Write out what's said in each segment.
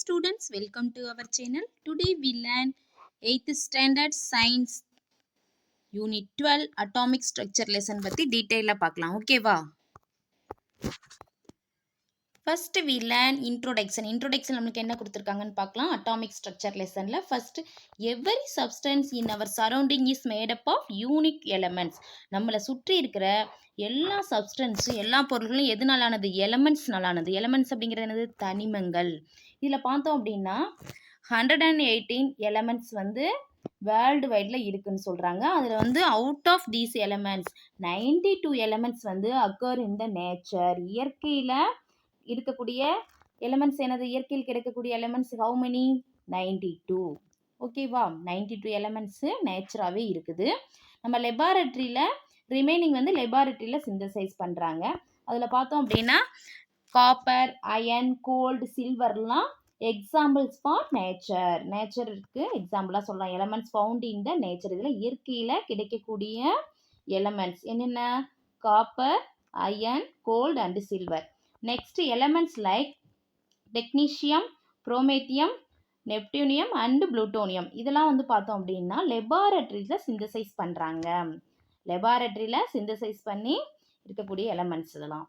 students, welcome to our channel. Today we learn 8th standard science unit 12 atomic structure lesson பத்தி டீடைலா பார்க்கலாம். ஓகேவா? First we learn introduction. Introduction நமக்கு என்ன கொடுத்திருக்காங்கன்னு பார்க்கலாம். Atomic structure lessonல first every substance in our surrounding is made up of unique elements. நம்மளை சுற்றி இருக்கிற எல்லா சப்ஸ்டன்ஸ் எல்லா பொருட்களும் எதுனாலானது? எலமெண்ட்ஸ்னாலானது. எலமெண்ட்ஸ் அப்படிங்கிறது என்னது? தனிமங்கள். இதில் பார்த்தோம் அப்படின்னா 118 எலமெண்ட்ஸ் வந்து வேர்ல்டு வைடில் இருக்குன்னு சொல்கிறாங்க. அதில் வந்து out of these elements 92 elements வந்து அக்கர் இன் த நேச்சர். இயற்கையில் இருக்கக்கூடிய எலமெண்ட்ஸ் என்னது? இயற்கையில் கிடைக்கக்கூடிய எலமெண்ட்ஸ் ஹவு மெனி? 92. ஓகேவா? 92 எலமெண்ட்ஸு நேச்சராகவே இருக்குது. நம்ம லெபார்ட்ரியில் ரிமைனிங் வந்து லெபார்ட்ரியில் சிந்தசைஸ் பண்ணுறாங்க. அதில் பார்த்தோம் அப்படின்னா காப்பர், அயன், கோல்டு, சில்வர்லாம் எக்ஸாம்பிள்ஸ் ஃபார் நேச்சர். நேச்சருக்கு எக்ஸாம்பிளாக சொல்லலாம். Elements found in the nature. இதில் இயற்கையில் கிடைக்கக்கூடிய எலமெண்ட்ஸ் என்னென்ன? Copper, iron, gold and silver. Next elements like technetium, promethium, neptunium and plutonium இதெல்லாம் வந்து பார்த்தோம் அப்படின்னா லெபார்ட்ரியில் சிந்தசைஸ் பண்ணுறாங்க. லெபார்ட்ரியில் சிந்தசைஸ் பண்ணி இருக்கக்கூடிய எலமெண்ட்ஸ் இதெல்லாம்.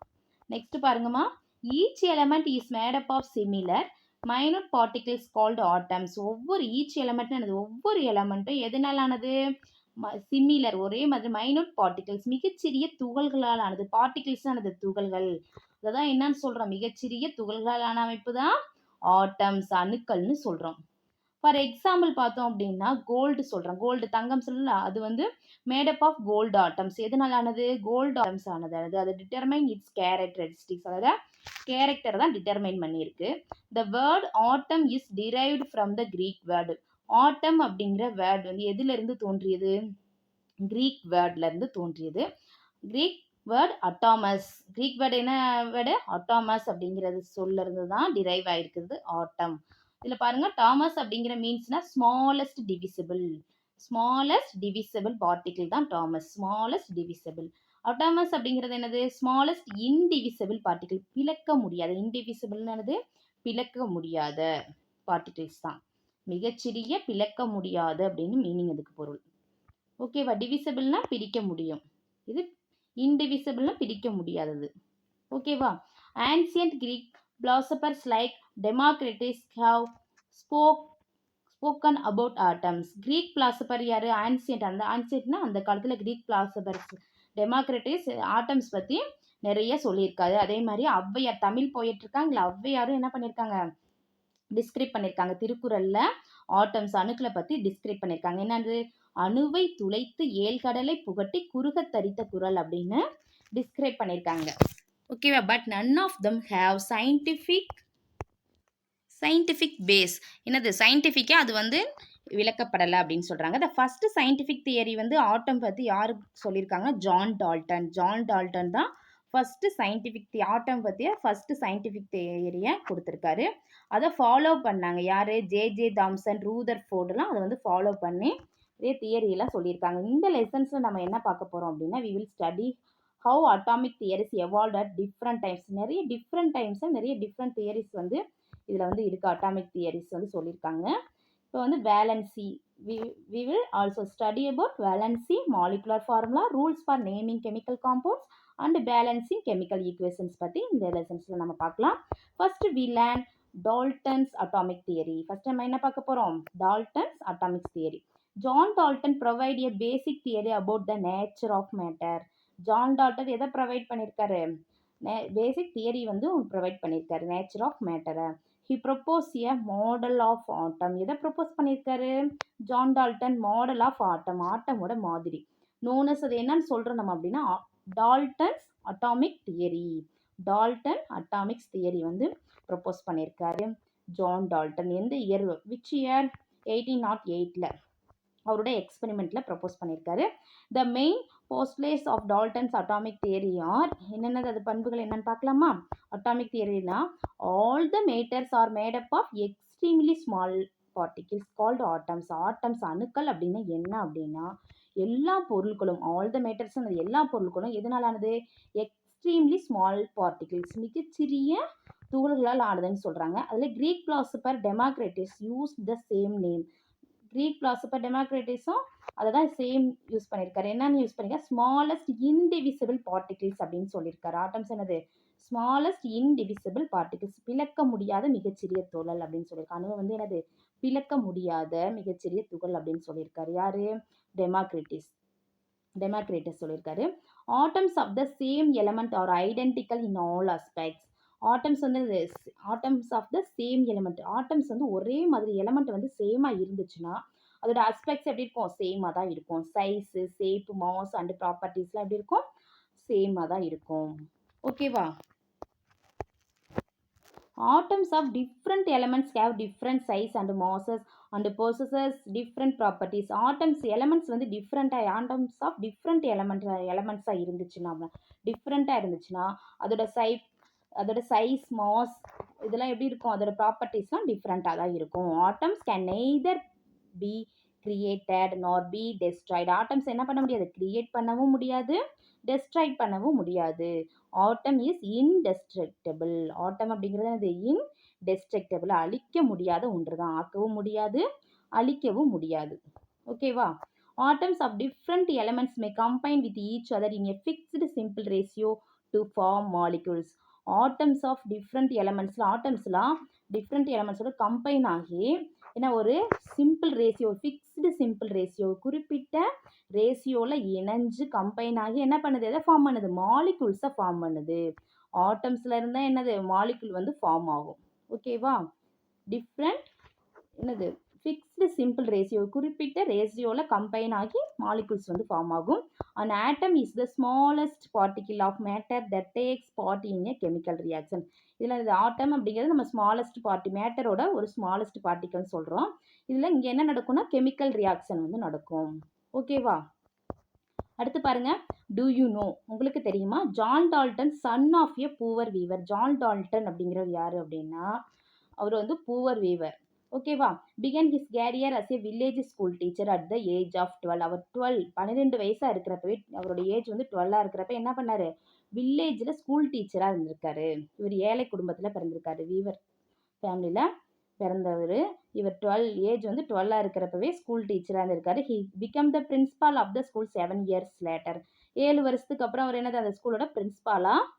நெக்ஸ்ட் பாருங்கம்மா, each element is made up of similar minute particles called atoms. Each element ஒவ்வொரு எலமெண்ட்டும் எதனாலானது? சிமிலர், ஒரே மாதிரி. மைனூட் பார்ட்டிகிள்ஸ் மிகச்சிறிய துகள்களால் ஆனது. பார்ட்டிகிள்ஸ் ஆனது துகள்கள். அதான் என்னன்னு சொல்றோம்? மிகச்சிறிய துகள்களான அமைப்பு தான் ஆட்டம்ஸ், அணுக்கள்னு சொல்றோம். ஃபார் எக்ஸாம்பிள் பார்த்தோம் அப்படின்னா கோல்டு சொல்றோம். கோல்டு தங்கம் சொல்லல, அது வந்து மேடப் ஆஃப் கோல்டு ஆட்டம்ஸ். எதனால ஆனது? கோல்டு ஆட்டம்ஸ் ஆனது. அது டிட்டர்மைன் இட்ஸ் கேரக்டரிஸ்டிக்ஸ். அதாவது கேரக்டர் தான் டிட்டர்மைன் பண்ணியிருக்கு. The word atom is derived from the Greek word. Atom அப்படிங்கிற வேர்டு வந்து எதுல இருந்து தோன்றியது? கிரீக் வேர்ட்ல இருந்து தோன்றியது. Greek word atomos. Greek word என்ன வேர்டு? அட்டாமஸ் அப்படிங்கிறது சொல்ல இருந்து தான் டிரைவ் ஆயிருக்குது ஆட்டம். இதில் பாருங்க, டாமஸ் அப்படிங்கிற மீன்ஸ்னா smallest divisible. Smallest divisible particle தான் டாமஸ். Smallest divisible. அட்டாமஸ் அப்படிங்கிறது என்னது? Smallest indivisible particle. பிளக்க முடியாத. இன்டிவிசிபிள்னது பிளக்க முடியாத பார்ட்டிகிள்ஸ் தான். மிகச்சிறிய பிளக்க முடியாது அப்படின்னு மீனிங் அதுக்கு பொருள். ஓகேவா? டிவிசிபிள்னா பிரிக்க முடியும், இது இன்டிவிசிபிள்னா பிரிக்க முடியாதது. ஓகேவா? Ancient Greek philosophers like Democritus have spoken about atoms. Greek philosopher யாரு? ஆன்சியன்ட். அந்த ஆன்சியன்ட்னா அந்த காலத்தில் கிரீக் philosophers. டெமோக்ரிட்டிஸ் ஆட்டம்ஸ் பற்றி நிறைய சொல்லியிருக்காரு. அதே மாதிரி ஔவையார், தமிழ் போயிட்டு இருக்காங்களா, ஔவையாரும் என்ன பண்ணியிருக்காங்க? டிஸ்கிரைப் பண்ணியிருக்காங்க. திருக்குறளில் ஆட்டம்ஸ் அணுக்களை பற்றி டிஸ்கிரைப் பண்ணியிருக்காங்க. என்னது? அணுவை துளைத்து ஏழ்கடலை புகட்டி குறுக தரித்த குரல் அப்படின்னு டிஸ்கிரைப் பண்ணியிருக்காங்க. ஓகேவா? But none of them have scientific base. என்னது? சயின்டிஃபிக்காக அது வந்து விளக்கப்படலை அப்படின்னு சொல்கிறாங்க. த ஃபர்ஸ்ட் சயின்டிஃபிக் தியரி வந்து ஆட்டம் பற்றி யார் சொல்லியிருக்காங்க? John Dalton. ஜான் டால்டன் தான் ஃபர்ஸ்ட் சயின்டிஃபிக் ஆட்டம் பற்றிய ஃபர்ஸ்ட் சயின்டிஃபிக் தியரியை கொடுத்துருக்காரு. அதை ஃபாலோ பண்ணாங்க யார்? ஜே தாம்சன், ரூதர் ஃபோர்டுலாம் அதை வந்து ஃபாலோ பண்ணி இதே தியரியெல்லாம் சொல்லியிருக்காங்க. இந்த லெசன்ஸில் நம்ம என்ன பார்க்க போகிறோம் அப்படின்னா, we will study how atomic theories evolve at different times. நிறைய டிஃப்ரெண்ட் டைம்ஸில் நிறைய டிஃப்ரெண்ட் தியரிஸ் வந்து இதில் வந்து இருக்குது. அட்டாமிக் தியரிஸ் வந்து சொல்லியிருக்காங்க. இப்போ வந்து valency, we will also study about valency, molecular formula, rules for naming chemical compounds and balancing chemical equations பற்றி இந்த லெசன்ஸில் நம்ம பார்க்கலாம். First we learn Dalton's atomic theory. First நம்ம என்ன பார்க்க போகிறோம்? Dalton's atomic theory. John Dalton provide a basic theory about the nature of matter. John Dalton எதை provide பண்ணியிருக்காரு? பேசிக் தியரி வந்து ப்ரொவைட் பண்ணியிருக்காரு, நேச்சர் ஆஃப் மேட்டரை. He propose a model of atom. எதை ப்ரொப்போஸ் பண்ணியிருக்காரு John Dalton? Model of atom, ஆட்டமோட மாதிரி. Known as அது என்னன்னு சொல்கிறோம் நம்ம அப்படின்னா Dalton's atomic theory. Dalton atomics theory வந்து ப்ரொப்போஸ் பண்ணியிருக்காரு ஜான் டால்டன். எந்த இயர்? Which year? 1808ல் அவருடைய எக்ஸ்பெரிமெண்ட்டில் ப்ரொப்போஸ் பண்ணியிருக்காரு. The main postulates of Dalton's atomic theory are என்னென்னது? அது பண்புகள் என்னன்னு பார்க்கலாமா? அட்டாமிக் தியரினா all the matters are made up of extremely small particles called atoms. Atoms அணுக்கள் அப்படின்னா என்ன அப்படின்னா எல்லா பொருட்களும், ஆல் த மேட்டர்ஸ் எல்லா பொருட்களும் எதனாலானது? எக்ஸ்ட்ரீம்லி ஸ்மால் பார்ட்டிகிள்ஸ் மிகச்சிறிய துகள்களால் ஆனதுன்னு சொல்கிறாங்க. அதில் Greek philosopher Democritus use the same name. Greek philosopher டெமோக்ரிட்டஸும் அதை தான் சேம் யூஸ் பண்ணியிருக்காரு. என்னன்னு யூஸ் பண்ணியிருக்காரு? ஸ்மாலஸ்ட் இன்டிவிசிபிள் பார்ட்டிகிள்ஸ் அப்படின்னு சொல்லியிருக்காரு. ஆட்டம்ஸ் என்னது? ஸ்மாலஸ்ட் இன்டிவிசிபிள் பார்ட்டிகிள்ஸ், பிளக்க முடியாத மிகச்சிறிய துகள் அப்படின்னு சொல்லியிருக்காரு. அணு வந்து என்னது? பிளக்க முடியாத மிகச்சிறிய துகள் அப்படின்னு சொல்லியிருக்காரு. யாரு? டெமோக்ரிட்டஸ் சொல்லியிருக்காரு. Atoms of the same element are identical in all aspects. Atoms வந்து atoms of the same element, atoms வந்து ஒரே மாதிரி எலமெண்ட் வந்து சேமாக இருந்துச்சுன்னா அதோட அஸ்பெக்ட்ஸ் எப்படி இருக்கும்? சேமாக தான் இருக்கும். சைஸு, ஷேப், மாஸ் அண்ட் ப்ராப்பர்ட்டிஸ்லாம் எப்படி இருக்கும்? சேமாக தான் இருக்கும். ஓகேவா? Atoms of different elements have different size and masses and possesses different properties. Atoms elements வந்து different atoms of different elements இருந்துச்சுன்னா டிஃப்ரெண்ட்டாக இருந்துச்சுன்னா அதோட சைஸ் மாஸ் இதெல்லாம் எப்படி இருக்கும்? அதோட ப்ராப்பர்ட்டிஸ்லாம் டிஃப்ரெண்ட்டாக தான் இருக்கும். Atoms can neither be created நார் பி டெஸ்ட்ராய்டு. ஆட்டம்ஸ் என்ன பண்ண முடியாது? கிரியேட் பண்ணவும் முடியாது, டெஸ்ட்ராய்ட் பண்ணவும் முடியாது. ஆட்டம் இஸ் இன்டெஸ்ட்ரக்டபிள். ஆட்டம் அப்படிங்கிறது அது இன்டெஸ்ட்ரக்டபிள், அழிக்க முடியாத ஒன்று தான். ஆக்கவும் முடியாது, அழிக்கவும் முடியாது. ஓகேவா? Atoms of different elements may combine with each other in a fixed simple ratio to form molecules. Atoms of different ஆட்டம்ஸ்லாம் டிஃப்ரெண்ட் எலமெண்ட்ஸோட கம்பைன் ஆகி ஏன்னா ஒரு simple ratio, fixed simple ratio, குறிப்பிட்ட ரேஷியோவில் இணைஞ்சு கம்பைன் ஆகி என்ன பண்ணுது? எதை ஃபார்ம் பண்ணுது? மாலிகுல்ஸை ஃபார்ம் பண்ணுது. ஆட்டம்ஸில் இருந்தால் என்னது? மாலிகுல் வந்து ஃபார்ம் ஆகும். ஓகேவா? டிஃப்ரெண்ட் என்னது? ஃபிக்ஸ்டு சிம்பிள் ரேஷியோ, குறிப்பிட்ட ரேஷியோவில் கம்பைன் ஆகி மாலிகுல்ஸ் வந்து ஃபார்ம் ஆகும். An atom is the smallest particle of matter that takes part in a chemical reaction. இதில் இது ஆட்டம் அப்படிங்கிறது நம்ம ஸ்மாலஸ்ட் மேட்டரோட ஒரு ஸ்மாலஸ்ட் பார்ட்டிகல்னு சொல்கிறோம். இதில் இங்கே என்ன நடக்கும்னா கெமிக்கல் ரியாக்ஷன் வந்து நடக்கும். ஓகேவா? அடுத்து பாருங்க, டூ யூ நோ, உங்களுக்கு தெரியுமா? John Dalton son of a poor weaver. John Dalton அப்படிங்கிறவர் யார் அப்படின்னா அவர் வந்து பூவர் வீவர். ஓகேவா? Began his career as a village school teacher at the age of 12. அவர் 12 வயசாக இருக்கிறப்பவே, அவரோட ஏஜ் வந்து 12 இருக்கிறப்ப என்ன பண்ணார்? வில்லேஜில் ஸ்கூல் டீச்சராக இருந்திருக்காரு. இவர் ஏழை குடும்பத்தில் பிறந்திருக்காரு. வீவர் ஃபேமிலியில் பிறந்தவர். இவர் ஏஜ் வந்து 12 இருக்கிறப்பவே ஸ்கூல் டீச்சராக இருந்திருக்காரு. He became the principal of the school 7 years later. 7 வருஷத்துக்கு அப்புறம் அவர் என்னது? அந்த ஸ்கூலோட பிரின்சிபாலாக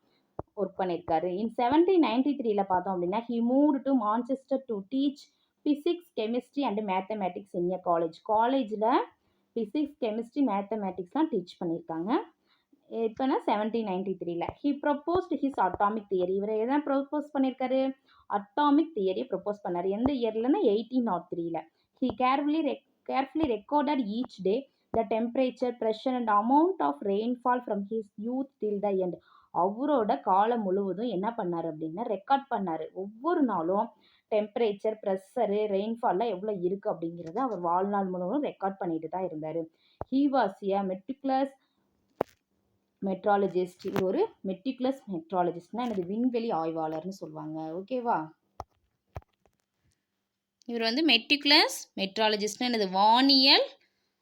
ஒர்க் பண்ணியிருக்காரு. இன் 1793 பார்த்தோம் அப்படின்னா he moved to Manchester to teach physics, chemistry and mathematics in a college. காலேஜில் ஃபிசிக்ஸ், கெமிஸ்ட்ரி, மேத்தமேட்டிக்ஸ்லாம் டீச் பண்ணியிருக்காங்க. இப்போனா 1793. He proposed his atomic theory. இவர் எதான் ப்ரொப்போஸ் பண்ணியிருக்காரு? அட்டாமிக் தியரியை ப்ரொப்போஸ் பண்ணார். எந்த இயர்லன்னா 1803. He carefully recorded each day the temperature, pressure and amount of rainfall from his youth till the end. அவரோட காலம் முழுவதும் என்ன பண்ணார் அப்படின்னா ரெக்கார்ட் பண்ணார். ஒவ்வொரு நாளும் டெம்பரேச்சர், ப்ரெஷரு, ரெயின்ஃபால்லாம் எவ்வளோ இருக்குது அப்படிங்கிறத அவர் வாழ்நாள் முழுவதும் ரெக்கார்ட் பண்ணிட்டு தான் இருந்தார். He was a meticulous metrologist. இது ஒரு மெட்டிகுலஸ் மெட்ராலஜிஸ்ட்னா எனது விண்வெளி ஆய்வாளர்னு சொல்லுவாங்க. ஓகேவா? இவர் வந்து மெட்டிகுலஸ் மெட்ராலஜிஸ்ட்னா எனது வானியல்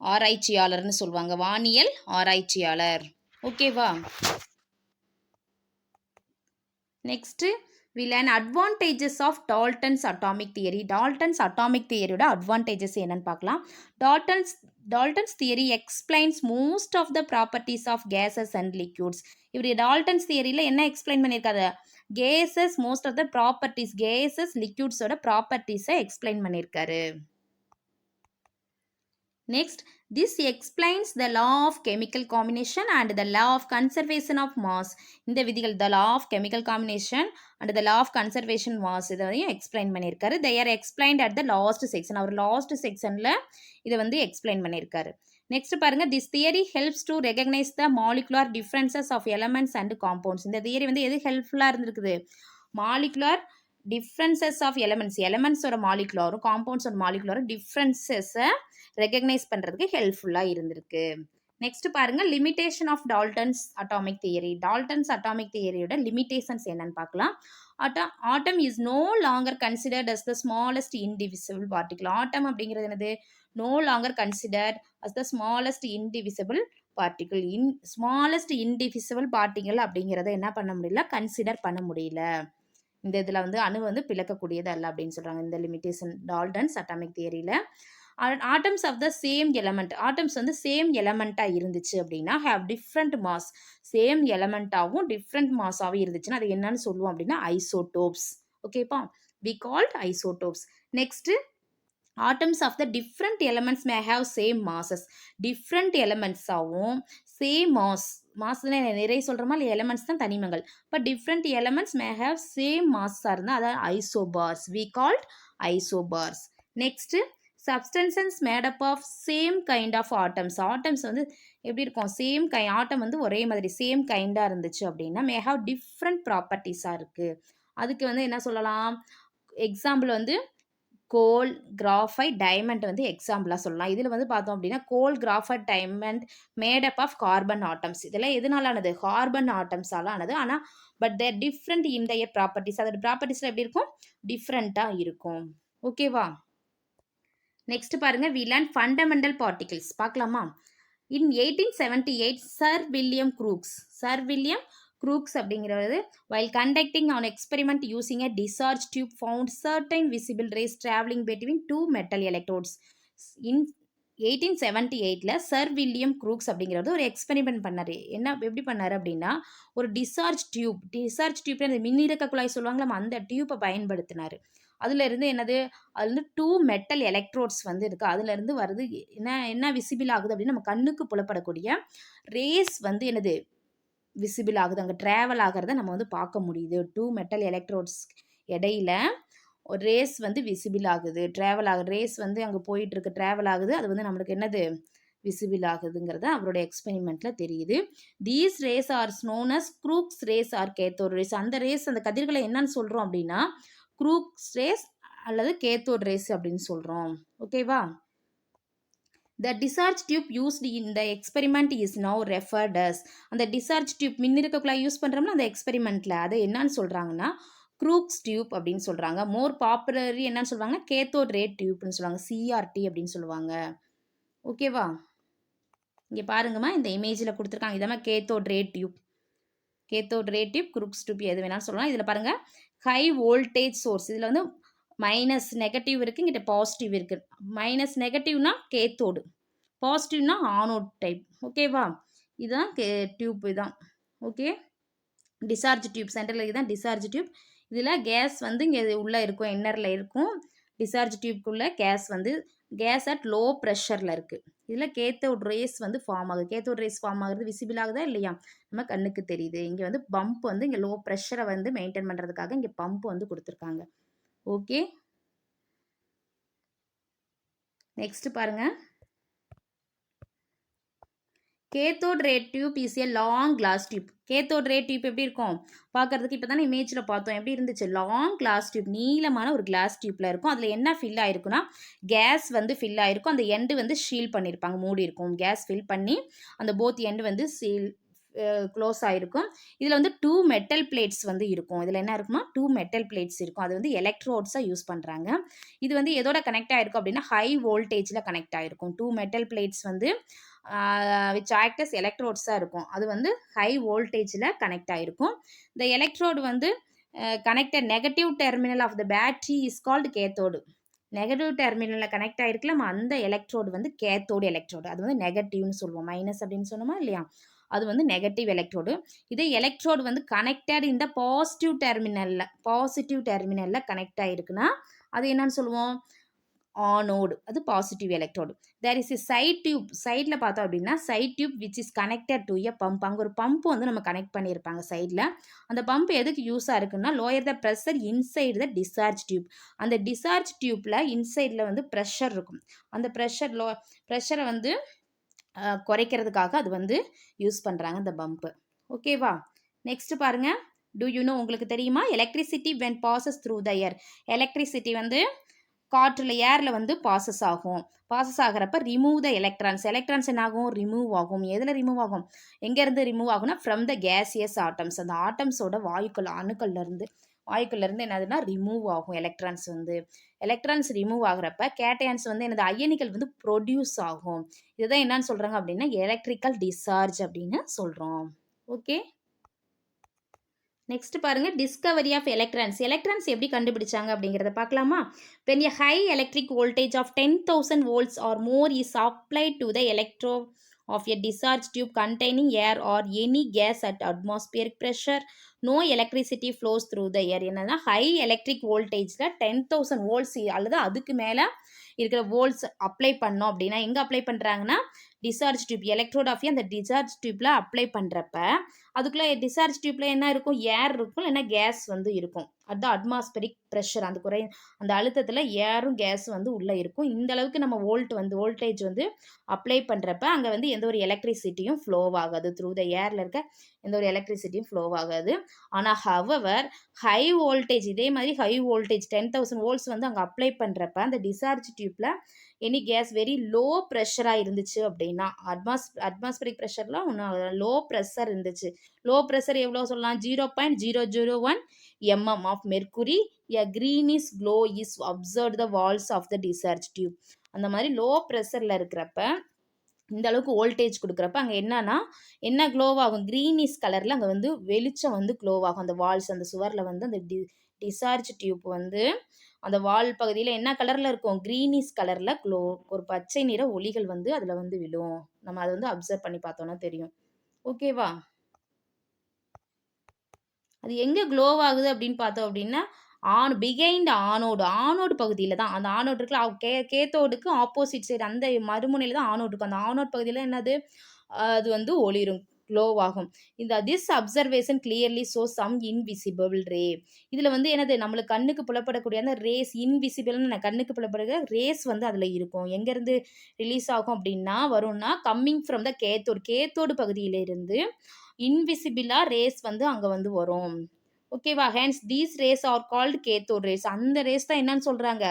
ஆராய்ச்சியாளர்னு சொல்லுவாங்க. வானியல் ஆராய்ச்சியாளர். ஓகேவா? Next we learn advantages of Dalton's atomic theory. Dalton's atomic theory-யோட advantages என்னன்னு பார்க்கலாம். Dalton's theory explains most of the properties of gases and liquids. இவர் Dalton's theory-ல என்ன எக்ஸ்பிளைன் பண்ணியிருக்காரு? gases, most of the properties, gases, liquids-ஓட ப்ராப்பர்ட்டிஸை எக்ஸ்பிளைன் பண்ணியிருக்காரு. Next, this explains the law of chemical combination and the law of conservation of mass. இந்த விதிகள் the law of chemical combination and the law of conservation mass இதையும் explain பண்ணியிருக்காரு. They are explained at the last section. அவர் last செக்ஷனில் இதை வந்து explain பண்ணியிருக்காரு. Next பாருங்க, this theory helps to recognize the molecular differences of elements and compounds. இந்த theory வந்து எது ஹெல்ப்ஃபுல்லாக இருந்திருக்குது? மாலிகுலர் டிஃப்ரென்சஸ் ஆஃப் எலமெண்ட்ஸோட மாலிகுலரும் காம்பவுண்ட்ஸோட மாலிகுலரும் டிஃப்ரென்சஸை ரெகக்னைஸ் பண்ணுறதுக்கு ஹெல்ப்ஃபுல்லாக இருந்திருக்கு. நெக்ஸ்ட் பாருங்க, limitation of Dalton's atomic theory. Dalton's atomic தியரியோட லிமிடேஷன்ஸ் என்னன்னு பார்க்கலாம். Atom is no longer considered as the smallest indivisible particle. Atom அப்படிங்கிறது என்னது? No longer considered as the smallest indivisible particle. Smallest indivisible particle அப்படிங்கிறத என்ன பண்ண முடியல? கன்சிடர் பண்ண முடியல. இந்த இதில் வந்து அணு வந்து பிளக்கக்கூடியது அல்ல அப்படின்னு சொல்கிறாங்க இந்த லிமிட்டேஷன் டால்டன்ஸ் அட்டாமிக் தியரியில். Atoms of the same element, atoms வந்து சேம் எலமெண்ட்டாக இருந்துச்சு அப்படின்னா ஹேவ் டிஃப்ரெண்ட் மாஸ், சேம் எலமெண்ட்டாகவும் டிஃப்ரெண்ட் மாஸாகவும் இருந்துச்சுன்னா அது என்னன்னு சொல்லுவோம் அப்படின்னா ஐசோடோப்ஸ். ஓகேப்பா, we called isotopes. Next atoms of the different elements may have same masses, different elements ஆகும் சேம் மாஸ்னா நிறைய சொல்கிறோமா இல்லை எலமெண்ட்ஸ் தான் தனிமங்கள், but different elements may have same மாஸாக இருந்தால் அதாவது isobars, we called isobars. Next substances made up of same kind of atoms, atoms வந்து எப்படி இருக்கும் சேம் ஆட்டம் வந்து ஒரே மாதிரி சேம் கைண்டாக இருந்துச்சு அப்படின்னா மே ஹாவ் டிஃப்ரெண்ட் ப்ராப்பர்ட்டிஸாக இருக்குது. அதுக்கு வந்து என்ன சொல்லலாம், எக்ஸாம்பிள் வந்து கோல், கிராஃபைட், டைமண்ட் வந்து எக்ஸாம்பிளாக சொல்லலாம். இதில் வந்து பார்த்தோம் அப்படின்னா coal, graphite, diamond made up of carbon atoms, இதெல்லாம் எதனால ஆனது, கார்பன் ஆட்டம்ஸால் ஆனது. ஆனால் but they're different in their properties, அதோட ப்ராப்பர்ட்டிஸில் எப்படி இருக்கும், டிஃப்ரெண்ட்டாக இருக்கும். ஓகேவா, நெக்ஸ்ட் பாருங்க வி லேர்ன் ஃபண்டமெண்டல் பார்ட்டிகிள்ஸ் பார்க்கலாமா. இன் 1878 சர் வில்லியம் க்ரூக்ஸ் அப்படிங்கிறது while conducting an experiment using a discharge tube found certain visible rays traveling between two metal electrodes. In 1878ல சர் வில்லியம் க்ரூக்ஸ் அப்படிங்கிறது ஒரு எக்ஸ்பெரிமெண்ட் பண்ணார். எப்படி பண்ணார் அப்படின்னா ஒரு டிஸ்சார்ஜ் டியூப் அந்த மின்னிறக்க குழாய் சொல்லுவாங்களா அந்த டியூப்பை பயன்படுத்தினார். அதுலேருந்து என்னது, அது வந்து 2 மெட்டல் எலக்ட்ரோட்ஸ் வந்து இருக்குது, அதுலேருந்து வருது என்ன விசிபிள் ஆகுது அப்படின்னா நம்ம கண்ணுக்கு புலப்படக்கூடிய ரேஸ் வந்து என்னது விசிபிள் ஆகுது, அங்கே ட்ராவல் ஆகிறத நம்ம வந்து பார்க்க முடியுது. 2 மெட்டல் எலக்ட்ரோட்ஸ் இடையில ஒரு ரேஸ் வந்து விசிபிள் ஆகுது, ட்ராவல் ஆகுது, ரேஸ் வந்து அங்கே போயிட்டுருக்கு, ட்ராவல் ஆகுது, அது வந்து நம்மளுக்கு என்னது விசிபிள் ஆகுதுங்கிறது அவரோட எக்ஸ்பெரிமெண்ட்டில் தெரியுது. These rays are known as Crookes rays or cathode rays. அந்த ரேஸ் அந்த கதிர்களை என்னன்னு சொல்கிறோம் அப்படின்னா க்ரூக்ஸ் ரேஸ் அல்லது கேத்தோட் ரேஸ் அப்படின்னு சொல்கிறோம். ஓகேவா, the discharge tube used in the experiment is now referred as, அந்த discharge tube மின்னிறக்க குழாய் யூஸ் பண்ணுறோம்னா அந்த எக்ஸ்பெரிமெண்ட்டில் அதை என்னன்னு சொல்கிறாங்கன்னா க்ரூக்ஸ் டியூப் அப்படின்னு சொல்கிறாங்க. மோர் பாப்புலரி என்னன்னு சொல்லுவாங்கன்னா கேத்தோட் ரே டியூப்னு சொல்லுவாங்க, சிஆர்டி அப்படின்னு சொல்லுவாங்க. ஓகேவா, இங்கே பாருங்கம்மா இந்த இமேஜில் கொடுத்துருக்காங்க, இதெல்லாம் கேத்தோட் ரே டியூப், க்ரூக்ஸ் டியூப் எது வேணாலும் சொல்லலாம். இதில் பாருங்கள் ஹை வோல்டேஜ் சோர்ஸ், இதில் வந்து மைனஸ் நெகட்டிவ் இருக்குது, இங்கிட்ட பாசிட்டிவ் இருக்குது. மைனஸ் நெகட்டிவ்னா கேத்தோடு, பாசிட்டிவ்னா ஆனோட் டைப். ஓகேவா, இதுதான் டியூப் இதுதான். ஓகே, டிஸ்சார்ஜ் டியூப் சென்டரில் இதுதான் டிஸ்சார்ஜ் டியூப். இதில் கேஸ் வந்து இங்கே உள்ளே இருக்கும், இன்னரில் இருக்கும். டிஸ்சார்ஜ் டியூப்குள்ளே கேஸ் அட் லோ ப்ரெஷரில் இருக்குது. இதில் கேத்தோட் ரேஸ் வந்து ஃபார்ம் ஆகுது. கேத்தோட் ரேஸ் ஃபார்ம் ஆகுறது விசிபிள் ஆகுதா இல்லையா, நம்ம கண்ணுக்கு தெரியுது. இங்கே வந்து பம்ப் வந்து இங்கே லோ ப்ரெஷரை வந்து மெயின்டைன் பண்ணுறதுக்காக இங்கே பம்ப் வந்து கொடுத்துருக்காங்க. ஓகே, நெக்ஸ்ட் பாருங்க, cathode ray tube is a long glass tube. Cathode ray tube எப்படி இருக்கும் பார்க்கறதுக்கு, இப்போ தானே இமேஜில் பார்த்தோம் எப்படி இருந்துச்சு, லாங் கிளாஸ் டியூப், நீளமான ஒரு கிளாஸ் டியூப்பில் இருக்கும். அதில் என்ன ஃபில் ஆயிருக்குன்னா கேஸ் வந்து ஃபில் ஆயிருக்கும், அந்த எண்டு வந்து ஷீல் பண்ணியிருப்பாங்க, மூடி இருக்கும். கேஸ் ஃபில் பண்ணி அந்த போத் எண்டு வந்து க்ளோஸ் ஆகிருக்கும். இதில் வந்து 2 மெட்டல் பிளேட்ஸ் வந்து இருக்கும். இதில் என்ன இருக்குமா 2 மெட்டல் பிளேட்ஸ் இருக்கும். அது வந்து எலக்ட்ரோட்ஸாக யூஸ் பண்ணுறாங்க. இது வந்து எதோட கனெக்ட் ஆகிருக்கும் அப்படின்னா ஹை வோல்டேஜில் கனெக்ட் ஆகிருக்கும். 2 மெட்டல் பிளேட்ஸ் வந்து விச் ஆக்ட் அஸ் எலக்ட்ரோட்ஸாக இருக்கும். அது வந்து ஹை வோல்டேஜில் கனெக்ட் ஆகிருக்கும். இந்த எலக்ட்ரோடு வந்து connected negative terminal of the battery is called cathode. Negative டெர்மினலில் கனெக்ட் ஆகிருக்கலாம் அந்த எலக்ட்ரோடு வந்து கேத்தோடு எலக்ட்ரோடு, அது வந்து நெகட்டிவ்னு சொல்லுவோம். மைனஸ் அப்படின்னு சொன்னோமா இல்லையா, அது வந்து நெகட்டிவ் எலக்ட்ரோடு. இதே எலக்ட்ரோடு வந்து கனெக்டட் இந்த பாசிட்டிவ் டெர்மினலில் கனெக்ட் ஆகிருக்குன்னா அது என்னன்னு சொல்லுவோம், ஆனோடு, அது positive electrode. There is a side tube, சைடில் பார்த்தோம் அப்படின்னா side tube which is connected to a pump. அங்கே ஒரு பம்ப் வந்து நம்ம கனெக்ட் பண்ணியிருப்பாங்க சைடில். அந்த பம்ப் எதுக்கு யூஸாக இருக்குன்னா lower the pressure inside the discharge tube. அந்த டிஸ்சார்ஜ் டியூப்பில் இன்சைடில் வந்து ப்ரெஷர் இருக்கும். அந்த ப்ரெஷரை வந்து குறைக்கிறதுக்காக அது வந்து யூஸ் பண்ணுறாங்க அந்த பம்ப்பு. ஓகேவா, நெக்ஸ்ட் பாருங்கள், டு யூ நோ, உங்களுக்கு தெரியுமா, electricity when bosses through the air. Electricity வந்து காற்றில் ஏரில் வந்து பாசஸ் ஆகிறப்ப ரிமூவ் த எலக்ட்ரான்ஸ் என்ன ஆகும், ரிமூவ் ஆகும். எதில் ரிமூவ் ஆகும், எங்கேருந்து ரிமூவ் ஆகும்னா ஃப்ரம் த கேசியஸ் ஆட்டம்ஸ், அந்த ஆட்டம்ஸோட அணுக்கள்லேருந்து என்னதுன்னா ரிமூவ் ஆகும் எலக்ட்ரான்ஸ் ரிமூவ் ஆகிறப்ப கேட்டையான்ஸ் வந்து என்னது அயனிகள் வந்து ப்ரொடியூஸ் ஆகும். இதுதான் என்னன்னு சொல்கிறாங்க அப்படின்னா எலக்ட்ரிக்கல் டிஸ்சார்ஜ் அப்படின்னு சொல்கிறோம். ஓகே, நெக்ஸ்ட் பாருங்க டிஸ்கவரி ஆஃப் எலக்ட்ரான்ஸ். எலக்ட்ரான்ஸ் எப்படி கண்டுபிடிச்சாங்க அப்படிங்கிறத பார்க்கலாமா? when a high electric voltage of 10,000 volts or more is applied to the electrode of a discharge tube containing air or any gas at atmospheric pressure, no electricity flows through the air. என்னன்னா high electric வோல்டேஜில் 10,000 volts அல்லது அதுக்கு மேலே இருக்கிற volts apply பண்ணோம் அப்படின்னா எங்கே apply பண்ணுறாங்கன்னா discharge tube electrode of அந்த டிஸ்சார்ஜ் டியூப்பில் அப்ளை பண்ணுறப்ப அதுக்குள்ளே டிஸ்சார்ஜ் டியூப்பில் என்ன இருக்கும், ஏர் இருக்கும், இல்லைன்னா கேஸ் வந்து இருக்கும். அதுதான் அட்மாஸ்பரிக் ப்ரெஷர். அந்த அழுத்தத்தில் ஏரும் கேஸ் வந்து உள்ளே இருக்கும். இந்த அளவுக்கு நம்ம வோல்டேஜ் வந்து அப்ளை பண்ணுறப்ப அங்கே வந்து எந்த ஒரு எலக்ட்ரிசிட்டியும் ஃப்ளோ ஆகாது. த்ரூ த ஏரில் இருக்க எந்த ஒரு எலக்ட்ரிசிட்டியும் ஃப்ளோ ஆகாது. ஆனால் ஹவவர் ஹை வோல்டேஜ், இதே மாதிரி ஹை வோல்டேஜ் 10,000 வோல்ட்ஸ் வந்து அங்கே அப்ளை பண்ணுறப்ப அந்த டிஸ்சார்ஜ் டியூப்பில் எனி கேஸ் வெரி லோ ப்ரெஷராக இருந்துச்சு அப்படின்னா, அட்மாஸ்பரிக் ப்ரெஷர்லாம் ஒன்றும் லோ ப்ரெஷர் இருந்துச்சு. லோ ப்ரெஷர் எவ்வளோ சொல்லலாம்? 0.001 mm of mercury, a greenish glow is observed the walls of the discharge tube. அந்த மாதிரி லோ ப்ரெஷரில் இருக்கிறப்ப இந்த அளவுக்கு வோல்டேஜ் கொடுக்குறப்ப அங்கே என்ன க்ளோவ் ஆகும்? க்ரீனிஷ் கலரில் அங்கே வந்து வெளிச்சம் வந்து க்ளோவ் ஆகும். அந்த வால்ஸ், அந்த சுவரில் வந்து அந்த டிஸ்சார்ஜ் டியூப் வந்து அந்த வால் பகுதியில் என்ன கலரில் இருக்கும்? க்ரீனிஷ் கலரில் ஒரு பச்சை நிற ஒளிகள் வந்து அதில் வந்து விழும். நம்ம அதை வந்து அப்சர்வ் பண்ணி பார்த்தோன்னா தெரியும். ஓகேவா? அது எங்கே க்ளோவ் ஆகுது அப்படின்னு பார்த்தோம் அப்படின்னா பிகைண்ட் ஆனோடு பகுதியில் தான். அந்த ஆனோடு இருக்குல்ல, கேத்தோடுக்கு ஆப்போசிட் சைடு அந்த மறுமுனையில் தான் ஆனோடு இருக்கும். அந்த ஆனோட் பகுதியில் என்னது, அது வந்து ஒளிரும், க்ளோவ் ஆகும். This observation clearly show some invisible ray. இதில் வந்து என்னது, நம்மளுக்கு கண்ணுக்கு புலப்படக்கூடிய அந்த ரேஸ், இன்விசிபிள்னு கண்ணுக்கு புலப்படுற ரேஸ் வந்து அதில் இருக்கும். எங்கேருந்து ரிலீஸ் ஆகும் அப்படின்னா வரும்னா கம்மிங் ஃப்ரம் த கேத்தோடு பகுதியிலிருந்து இன்விசிபிளாக ரேஸ் வந்து அங்கே வந்து வரும். ஓகேவா? Hence these rays are called cathode rays. அந்த ரேஸ் தான் என்னன்னு சொல்கிறாங்க?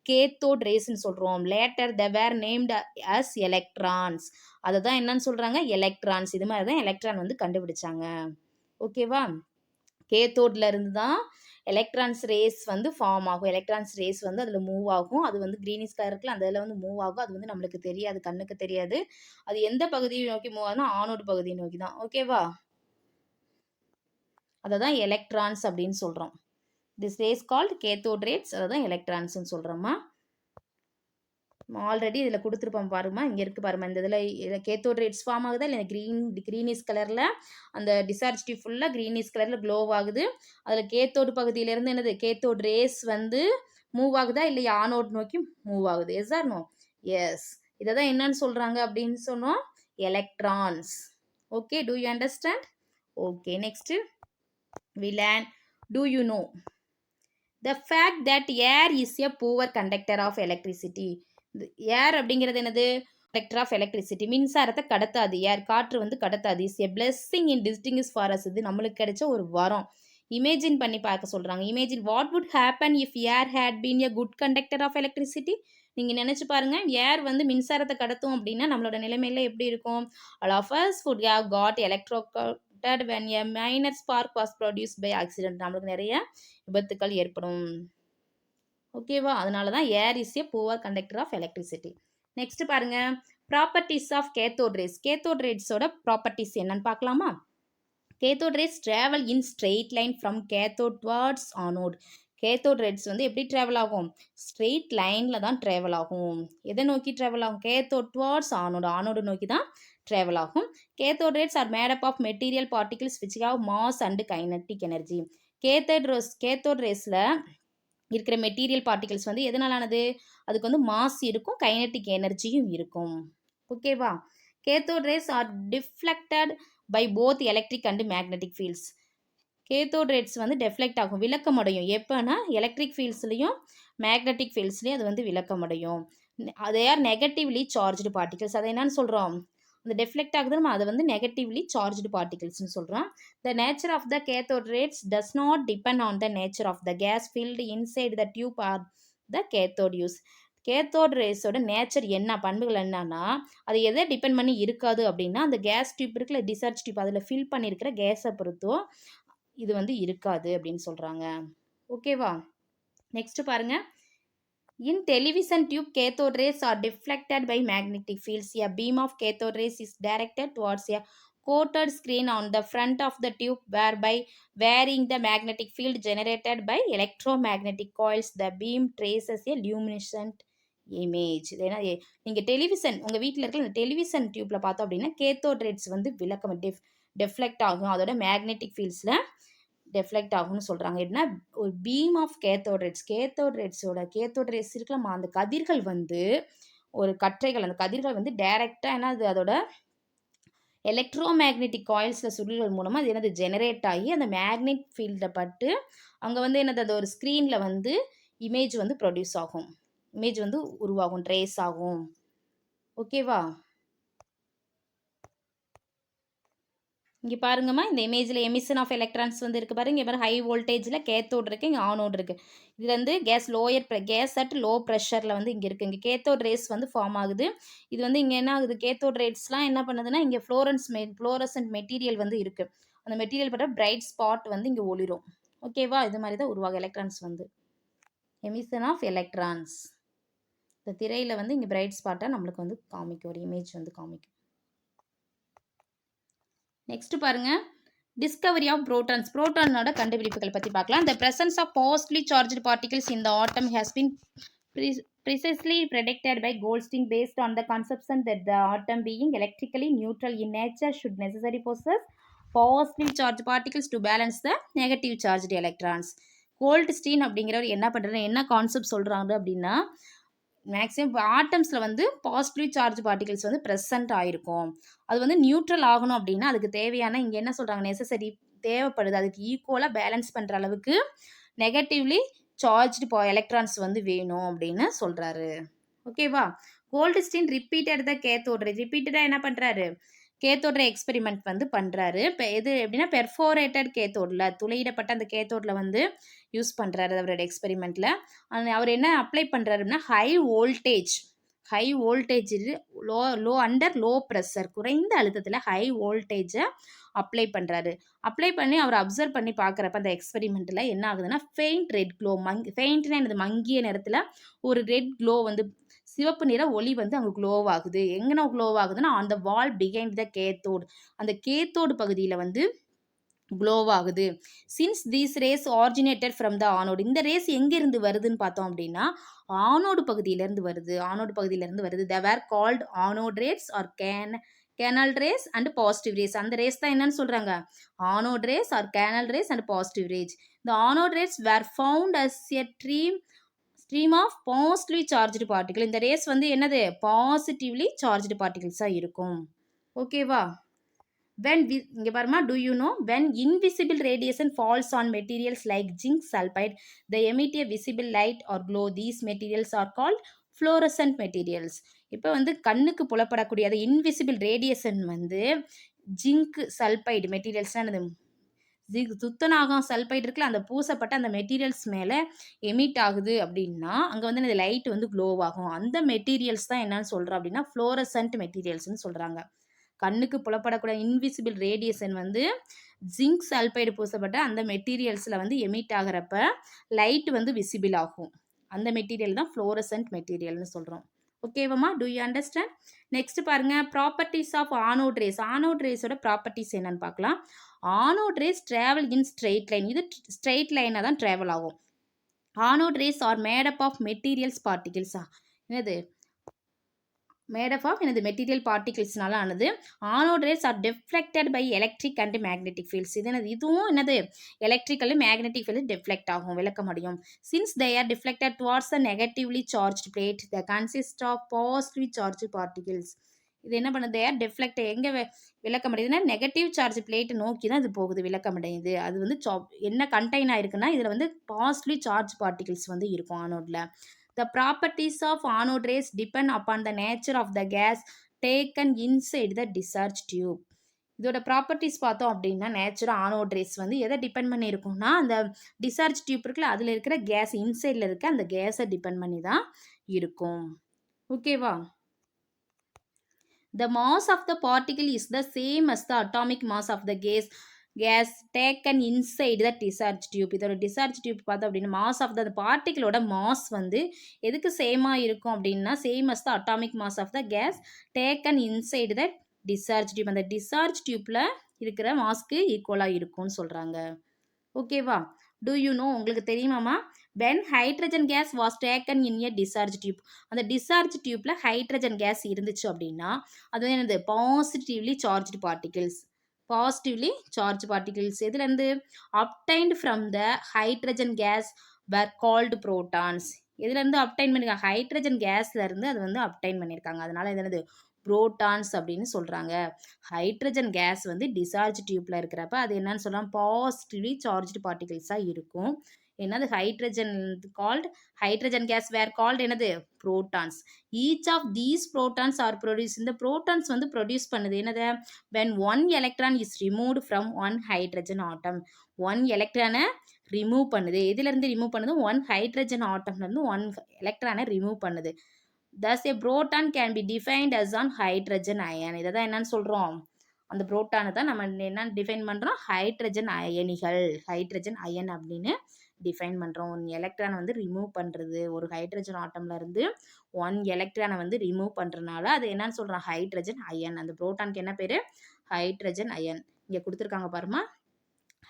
கேத்தோட் ரேஸ்ன்னு சொல்கிறோம். Later the were named as electrons. அதை தான் என்னன்னு சொல்கிறாங்க? எலக்ட்ரான்ஸ். இது மாதிரி தான் எலக்ட்ரான் வந்து கண்டுபிடிச்சாங்க. ஓகேவா? கேத்தோட்ல இருந்து தான் எலக்ட்ரான்ஸ் ரேஸ் வந்து ஃபார்ம் ஆகும். எலக்ட்ரான்ஸ் ரேஸ் வந்து அதில் மூவ் ஆகும். அது வந்து க்ரீனிஷ் கலருக்குள்ள அந்த இதில் வந்து மூவ் ஆகும். அது வந்து நம்மளுக்கு தெரியாது, கண்ணுக்கு தெரியாது. அது எந்த பகுதியை நோக்கி மூவ் ஆகுதுன்னா ஆனோடு பகுதியை நோக்கி தான். ஓகேவா? அதை தான் எலக்ட்ரான்ஸ் அப்படின்னு சொல்கிறோம். This race called cathode race. அதை தான் எலக்ட்ரான்ஸ்ன்னு சொல்கிறோம்மா. ஆல்ரெடி இதில் கொடுத்துருப்போம் பாருமா, இங்கே இருக்குது பாருமா. இந்த இதில் கேத்தோட் ரேட்ஸ் ஃபார்ம் ஆகுதா இல்லை? க்ரீனிஷ் கலரில் அந்த டிஸ்சார்ஜ் டியூப் ஃபுல்லாக க்ரீனிஷ் கலரில் க்ளோவ் ஆகுது. அதில் கேத்தோடு பகுதியிலேருந்து என்னது, கேத்தோட் ரேஸ் வந்து மூவ் ஆகுதா இல்லை ஆனோட் நோக்கி மூவ் ஆகுது? Yes or no? எஸ். இதை தான் என்னன்னு சொல்கிறாங்க அப்படின்னு சொன்னோம்? Electrons. Okay, do you understand? Okay, next we learn, do you know the fact that air is a poor conductor of electricity? air அப்படிங்கிறது என்னது? conductor of electricity. மின்சாரத்தை கடத்தாது. ஏர், காற்று வந்து கடத்தாது. is a blessing in distinguish for us. இது நம்மளுக்கு கிடைச்ச ஒரு வரம். இமேஜின் பண்ணி பார்க்க சொல்கிறாங்க. Imagine what would happen if air had been a good conductor of electricity? நீங்கள் நினச்சி பாருங்கள், ஏர் வந்து மின்சாரத்தை கடத்தும் அப்படின்னா நம்மளோட நிலைமையில் எப்படி இருக்கும்? all of us would have got when a minor spark was produced by accident. நம்மளுக்கு நிறைய விபத்துக்கள் ஏற்படும். ஓகேவா? அதனால தான் air is a poor conductor of electricity. Next பாருங்க, properties of cathode rays. Cathode ரேஸோட ப்ராப்பர்ட்டிஸ் என்னன்னு பார்க்கலாமா? Cathode rays travel in straight line from cathode towards anode. Cathode rays வந்து எப்படி ட்ராவல் ஆகும்? ஸ்ட்ரெயிட் லைனில் தான் ட்ராவல் ஆகும். எதை நோக்கி ட்ராவல் ஆகும்? கேத்தோட் டுவர்ட்ஸ் ஆனோடு நோக்கி தான் ட்ராவல் ஆகும். Cathode rays are made up of material particles which have mass and kinetic energy. Cathode ரேஸில் இருக்கிற மெட்டீரியல் பார்ட்டிகிள்ஸ் வந்து எதனாலானது? அதுக்கு வந்து மாஸ் இருக்கும், கைனட்டிக் எனர்ஜியும் இருக்கும். ஓகேவா? Cathode rays are deflected by both electric and magnetic fields. Cathode rays வந்து டெஃப்ளெக்ட் ஆகும், விளக்கமடையும். எப்போனா எலக்ட்ரிக் ஃபீல்ட்ஸ்லையும் மேக்னெட்டிக் ஃபீல்ட்ஸ்லையும் அது வந்து விளக்கமடையும். அதே ஆர் நெகட்டிவ்லி சார்ஜ்டு பார்ட்டிகல்ஸ். அதை என்னன்னு சொல்கிறோம்? அந்த டெஃப்ளெக்ட் ஆகுது, நம்ம அதை வந்து நெகட்டிவ்லி சார்ஜ்டு பார்ட்டிகல்ஸ்னு சொல்கிறோம். The nature of the cathode rays does not depend on the nature of the gas field inside the tube or the cathode use. Cathode ரேஸோட நேச்சர் என்ன, பண்புகள் என்னன்னா, அது எதை டிபெண்ட் பண்ணி இருக்காது அப்படின்னா அந்த கேஸ் டியூப் இருக்குல்ல, டிஸ்சார்ஜ் டியூப், அதில் ஃபில் பண்ணியிருக்கிற கேஸை பொறுத்தோ இது வந்து இருக்காது அப்படின்னு சொல்கிறாங்க. ஓகேவா? நெக்ஸ்ட் பாருங்க, in television tube cathode rays are deflected by magnetic fields. A beam of cathode rays is directed towards a coated screen on the front of the tube whereby varying the magnetic field generated by electromagnetic coils the beam traces a luminescent image. இது என்ன நீங்கள் television உங்கள் வீட்டில் இருக்கிற இந்த television டியூப்பில் பார்த்தோம் அப்படின்னா cathode rates வந்து விளக்கம் டெஃப்ளெக்ட் ஆகும், அதோட மேக்னெட்டிக் ஃபீல்ட்ஸில் டெஃப்ளெக்ட் ஆகும்னு சொல்கிறாங்க. எப்படின்னா ஒரு beam of cathode cathode rays இருக்கலாமா, அந்த கதிர்கள் வந்து ஒரு கற்றைகள், அந்த கதிர்கள் வந்து டைரெக்டாக என்னது அதோட எலக்ட்ரோமேக்னெட்டிக் காயில்ஸில் சுருள்கள் மூலமாக அது என்னது ஜெனரேட் ஆகி அந்த மேக்னெட் ஃபீல்டில் பட்டு அங்கே வந்து என்னது அது ஒரு ஸ்க்ரீனில் வந்து இமேஜ் வந்து ப்ரொடியூஸ் ஆகும், இமேஜ் வந்து உருவாகும், ட்ரேஸ் ஆகும். ஓகேவா? இங்கே பாருங்கம்மா, இந்த இமேஜில் எமிஷன் ஆஃப் எலக்ட்ரான்ஸ் வந்து இருக்குது பாருங்க. இங்கே பாருங்க, ஹை வோல்டேஜில் கேத்தோடு இருக்குது, இங்கே ஆனோடு இருக்குது. இது வந்து கேஸ் அட் லோ ப்ரெஷரில் வந்து இங்கே இருக்குது. இங்கே கேத்தோட் ரேஸ் வந்து ஃபார்ம் ஆகுது. இது வந்து இங்கே என்ன ஆகுது, கேத்தோட் ரேட்ஸ்லாம் என்ன பண்ணுதுன்னா இங்கே ஃப்ளோரசன்ட் மெட்டீரியல் வந்து இருக்குது. அந்த மெட்டீரியல் பட்ட பிரைட் ஸ்பாட் வந்து இங்கே ஒளிரும். ஓகேவா? இது மாதிரி தான் உருவாகும் எலக்ட்ரான்ஸ் வந்து. எமிஷன் ஆஃப் எலக்ட்ரான்ஸ் இந்த திரையில் வந்து இங்கே பிரைட் ஸ்பாட்டாக நம்மளுக்கு வந்து காமிக்கும், ஒரு இமேஜ் வந்து காமிக்கும். நெக்ஸ்ட் பாருங்க, டிஸ்கவரி ஆஃப் புரோட்டான்ஸ். புரோட்டானோட கண்டுபிடிப்புகள் பற்றி பார்க்கலாம். The presence of positively charged particles in the atom has been precisely predicted by Goldstein based on the conception that the atom being electrically neutral in nature should necessarily possess positively charged particles to balance the negative charged electrons. Goldstein அப்படிங்கிறவர் என்ன பண்ணுறாரு, என்ன concept சொல்கிறாங்க அப்படின்னா, maximum ஆட்டம்ஸில் வந்து positive charge particles வந்து present ஆகிருக்கும். அது வந்து நியூட்ரல் ஆகணும் அப்படின்னா அதுக்கு தேவையான இங்கே என்ன சொல்கிறாங்க, நெசசரி தேவைப்படுது, அதுக்கு ஈக்குவலாக பேலன்ஸ் பண்ணுற அளவுக்கு நெகட்டிவ்லி சார்ஜ்டு எலக்ட்ரான்ஸ் வந்து வேணும் அப்படின்னு சொல்கிறாரு. ஓகேவா? கோல்ட்ஸ்டீன் ரிப்பீட்டட் த கேத்தோட்ரே, ரிப்பீட்டடாக என்ன பண்ணுறாரு, கேத்தோட்ரே எக்ஸ்பெரிமெண்ட் வந்து பண்ணுறாரு. இப்போ எது எப்படின்னா பெர்ஃபோரேட்டட் கேத்தோடில், துளையிடப்பட்ட அந்த கேத்தோடில் வந்து யூஸ் பண்ணுறாரு அவரோட எக்ஸ்பெரிமெண்ட்டில். அவர் என்ன அப்ளை பண்ணுறாரு அப்படின்னா ஹை வோல்டேஜ் லோ ப்ரெஷர், குறைந்த அழுத்தத்தில் ஹை வோல்டேஜை அப்ளை பண்ணுறாரு. அப்ளை பண்ணி அவர் அப்சர்வ் பண்ணி பார்க்குறப்ப அந்த எக்ஸ்பெரிமெண்ட்டில் என்ன ஆகுதுன்னா ஃபெயிண்ட் ரெட் க்ளோ, ஃபெயிண்ட்னா எனது மங்கிய நேரத்தில் ஒரு ரெட் க்ளோ வந்து சிவப்பு நிற ஒளி வந்து அங்கே க்ளோவ் ஆகுது. எங்கன்னா க்ளோவ் ஆகுதுன்னா அந்த வால் பிஹைண்ட் த கேத்தோடு, அந்த கேத்தோடு பகுதியில் வந்து க்ளோவ் ஆகுது. Since these rays originated from the anode, இந்த ரேஸ் எங்கேருந்து வருதுன்னு பார்த்தோம் அப்படின்னா ஆனோடு பகுதியிலேருந்து வருது. They were called anode rays or canal rays and positive rays. அந்த ரேஸ் தான் என்னன்னு சொல்கிறாங்க, anode rays or canal rays and positive rays. The anode rays were found as a stream of positively charged particle. இந்த rays வந்து என்னது, positively charged பார்ட்டிகல்ஸாக இருக்கும். ஓகேவா? இங்கே பாருமா, do you know when invisible radiation falls on materials like zinc sulfide they emit a visible light or glow. These materials are called fluorescent materials. இப்போ வந்து கண்ணுக்கு புலப்படக்கூடிய அந்த இன்விசிபிள் ரேடியேஷன் வந்து ஜிங்க் சல்பைடு மெட்டீரியல்ஸ்னால் துத்தநாகம் சல்பைடு இருக்குல்ல, அந்த பூசப்பட்ட அந்த மெட்டீரியல்ஸ் மேலே எமிட் ஆகுது அப்படின்னா அங்கே வந்து அந்த லைட் வந்து க்ளோவ் ஆகும். அந்த மெட்டீரியல்ஸ் தான் என்னன்னு சொல்கிறோம் அப்படின்னா ஃப்ளோரசன்ட் மெட்டீரியல்ஸ்னு சொல்கிறாங்க. கண்ணுக்கு புலப்படக்கூடிய இன்விசிபிள் ரேடியேஷன் வந்து ஜிங்க் சல்பைடு பூசப்பட்ட அந்த மெட்டீரியல்ஸில் வந்து எமிட் ஆகிறப்ப லைட் வந்து விசிபிள் ஆகும். அந்த மெட்டீரியல் தான் ஃப்ளோரசன்ட் மெட்டீரியல்னு சொல்கிறோம். ஓகேவாம்மா? Do you understand? நெக்ஸ்ட் பாருங்க, properties of anode rays. Anode ரேஸோட ப்ராப்பர்ட்டிஸ் என்னன்னு பார்க்கலாம். Anode rays travel in straight line, இது ஸ்ட்ரெயிட் லைனாக தான் ட்ராவல் ஆகும். Anode rays are made up of materials பார்ட்டிகிள்ஸா, என்னது மேடப் ஆஃப் எனது மெட்டீரியல் பார்ட்டிகிள்ஸ்னால ஆனது. Anode rays are deflected by electric and magnetic fields. இது என்னது, இதுவும் என்னது எலக்ட்ரிக்கல் மேக்னெட்டிக் ஃபீல்டு டிஃப்ளெக்ட் ஆகும், விளக்க முடியும். Since they are deflected towards the negatively charge plate the consist of positively charge particles. இது என்ன பண்ணுது, டிஃப்ளெக்ட் எங்கே விளக்க முடியுதுன்னா நெகட்டிவ் சார்ஜ் பிளேட்டை நோக்கி தான் இது போகுது, விளக்க முடியுது. அது வந்து என்ன கண்டெயின் ஆயிருக்குன்னா இதில் வந்து பாசிட்டிவ்லி சார்ஜ் பார்ட்டிகிள்ஸ் வந்து இருக்கும் ஆனோடில். The properties of anode rays depend upon the nature of the gas taken inside the discharge tube. இதோட ப்ராப்பர்ட்டிஸ் பார்த்தோம் அப்படின்னா நேச்சுரல் ஆனோட் ரேஸ் வந்து எதை டிபெண்ட் பண்ணி இருக்கும்னா அந்த டிஸ்சார்ஜ் டியூப் இருக்குல்ல அதில் இருக்கிற கேஸ், இன்சைடில் இருக்க அந்த கேஸை டிபெண்ட் பண்ணி தான் இருக்கும். ஓகேவா? The mass of the particle is the same as the atomic mass of the gas taken inside the discharge tube. இதோட டிஸ்சார்ஜ் டியூப் பார்த்தோம் அப்படின்னா மாஸ் ஆஃப் த பார்ட்டிகளோட மாஸ் வந்து எதுக்கு சேமாக இருக்கும் அப்படின்னா same as the atomic mass of the gas taken inside the discharge tube. அந்த டிஸ்சார்ஜ் டியூப்ல இருக்கிற மாஸ்க்கு ஈக்குவலாக இருக்கும்னு சொல்கிறாங்க. ஓகேவா? டூ யூ நோ, உங்களுக்கு தெரியுமாமா? when hydrogen gas was taken in a discharge tube, அந்த டிஸ்சார்ஜ் டியூப்ல ஹைட்ரஜன் கேஸ் இருந்துச்சு அப்படின்னா அது என்னது positively charged particles. Positively charge particles எதுலேருந்து? obtained from the hydrogen gas were called protons. எதுலேருந்து அப்டைன் பண்ணிருக்காங்க? ஹைட்ரஜன் கேஸ்ல இருந்து அது வந்து அப்டைன் பண்ணியிருக்காங்க. அதனால இது என்னது? புரோட்டான்ஸ் அப்படின்னு சொல்கிறாங்க. ஹைட்ரஜன் கேஸ் வந்து டிஸ்சார்ஜ் டியூப்ல இருக்கிறப்ப அது என்னன்னு சொல்லலாம்? பாசிட்டிவ்லி சார்ஜ்டு பார்ட்டிகிள்ஸாக இருக்கும். என்னது? Hydrogen called hydrogen gas were called என்னது? Protons. Each of these protons are produce. இந்த புரோட்டான்ஸ் வந்து ப்ரொடியூஸ் பண்ணுது என்னது? when one electron is removed from one hydrogen atom. One எலக்ட்ரானை ரிமூவ் பண்ணுது. எதுலேருந்து ரிமூவ் பண்ணுது? ஒன் ஹைட்ரஜன் ஆட்டம்லேருந்து ஒன் எலக்ட்ரானை ரிமூவ் பண்ணுது. thus a proton can be defined as an hydrogen ion. இதை தான் என்னன்னு சொல்கிறோம்? அந்த புரோட்டானை தான் நம்ம என்ன டிஃபைன் பண்ணுறோம்? ஹைட்ரஜன் அயனிகள், ஹைட்ரஜன் அயன் அப்படின்னு டிஃபைன் பண்ணுறோம். ஒன் எலக்ட்ரானை வந்து ரிமூவ் பண்ணுறது, ஒரு ஹைட்ரஜன் ஆட்டம்ல இருந்து ஒன் எலக்ட்ரானை வந்து ரிமூவ் பண்ணுறதுனால அது என்னன்னு சொல்கிறோம்? Hydrogen ion. அந்த புரோட்டானுக்கு என்ன பேர்? Hydrogen ion. இங்கே கொடுத்துருக்காங்க பாருமா,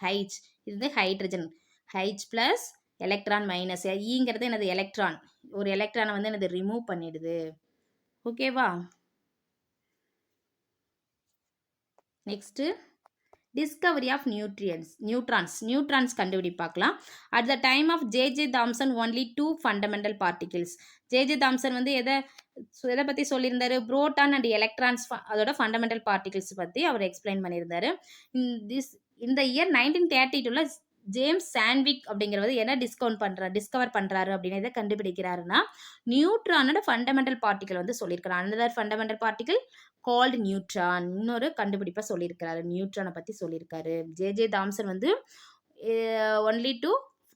ஹைச், இது hydrogen, H plus electron minus ஈங்கிறது என்னது? எலக்ட்ரான். ஒரு எலக்ட்ரானை வந்து என்னது? ரிமூவ் பண்ணிடுது. ஓகேவா? நெக்ஸ்ட்டு டிஸ்கவரி ஆஃப் நியூட்ரான்ஸ் கண்டுபிடிப்பாக்கலாம். At the time of J Thomson only 2 fundamental particles. J Thomson வந்து எதை பற்றி சொல்லியிருந்தாரு? புரோட்டான் அண்ட் எலக்ட்ரான்ஸ் அதோட ஃபண்டமெண்டல் பார்ட்டிகிள்ஸ் பற்றி அவர் எக்ஸ்பிளைன் பண்ணியிருந்தாரு. இந்த இயர் 1932ல ஜேம்ஸ் சாண்ட்விக் அப்படிங்கிறவர் என்ன டிஸ்கவர் பண்ணுறாரு அப்படின்னு எதை கண்டுபிடிக்கிறாருன்னா நியூட்ரானோட ஃபண்டமெண்டல் பார்ட்டிகல் வந்து சொல்லியிருக்கிறார். Another fundamental particle called neutron. இன்னொரு கண்டுபிடிப்பை சொல்லியிருக்கிறாரு, நியூட்ரானை பற்றி சொல்லியிருக்காரு. ஜே தாம்சன் வந்து ஒன்லி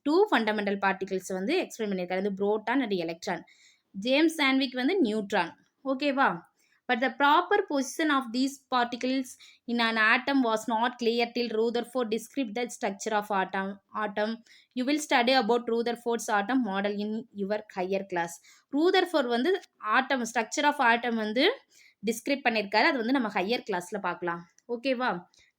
டூ ஃபண்டமெண்டல் பார்ட்டிகல்ஸ் வந்து எக்ஸ்பிளைன் பண்ணியிருக்காரு, அது புரோட்டான் அண்ட் எலக்ட்ரான். ஜேம்ஸ் சாண்ட்விக் வந்து நியூட்ரான். ஓகேவா? But the proper position of these particles in an atom was not clear till Rutherford described the structure of atom. You will study about Rutherford's atom model in your higher class. Rutherford வந்து atom structure of atom வந்து describe பண்ணியிருக்காரு. அது வந்து நம்ம higher கிளாஸில் பார்க்கலாம். ஓகேவா?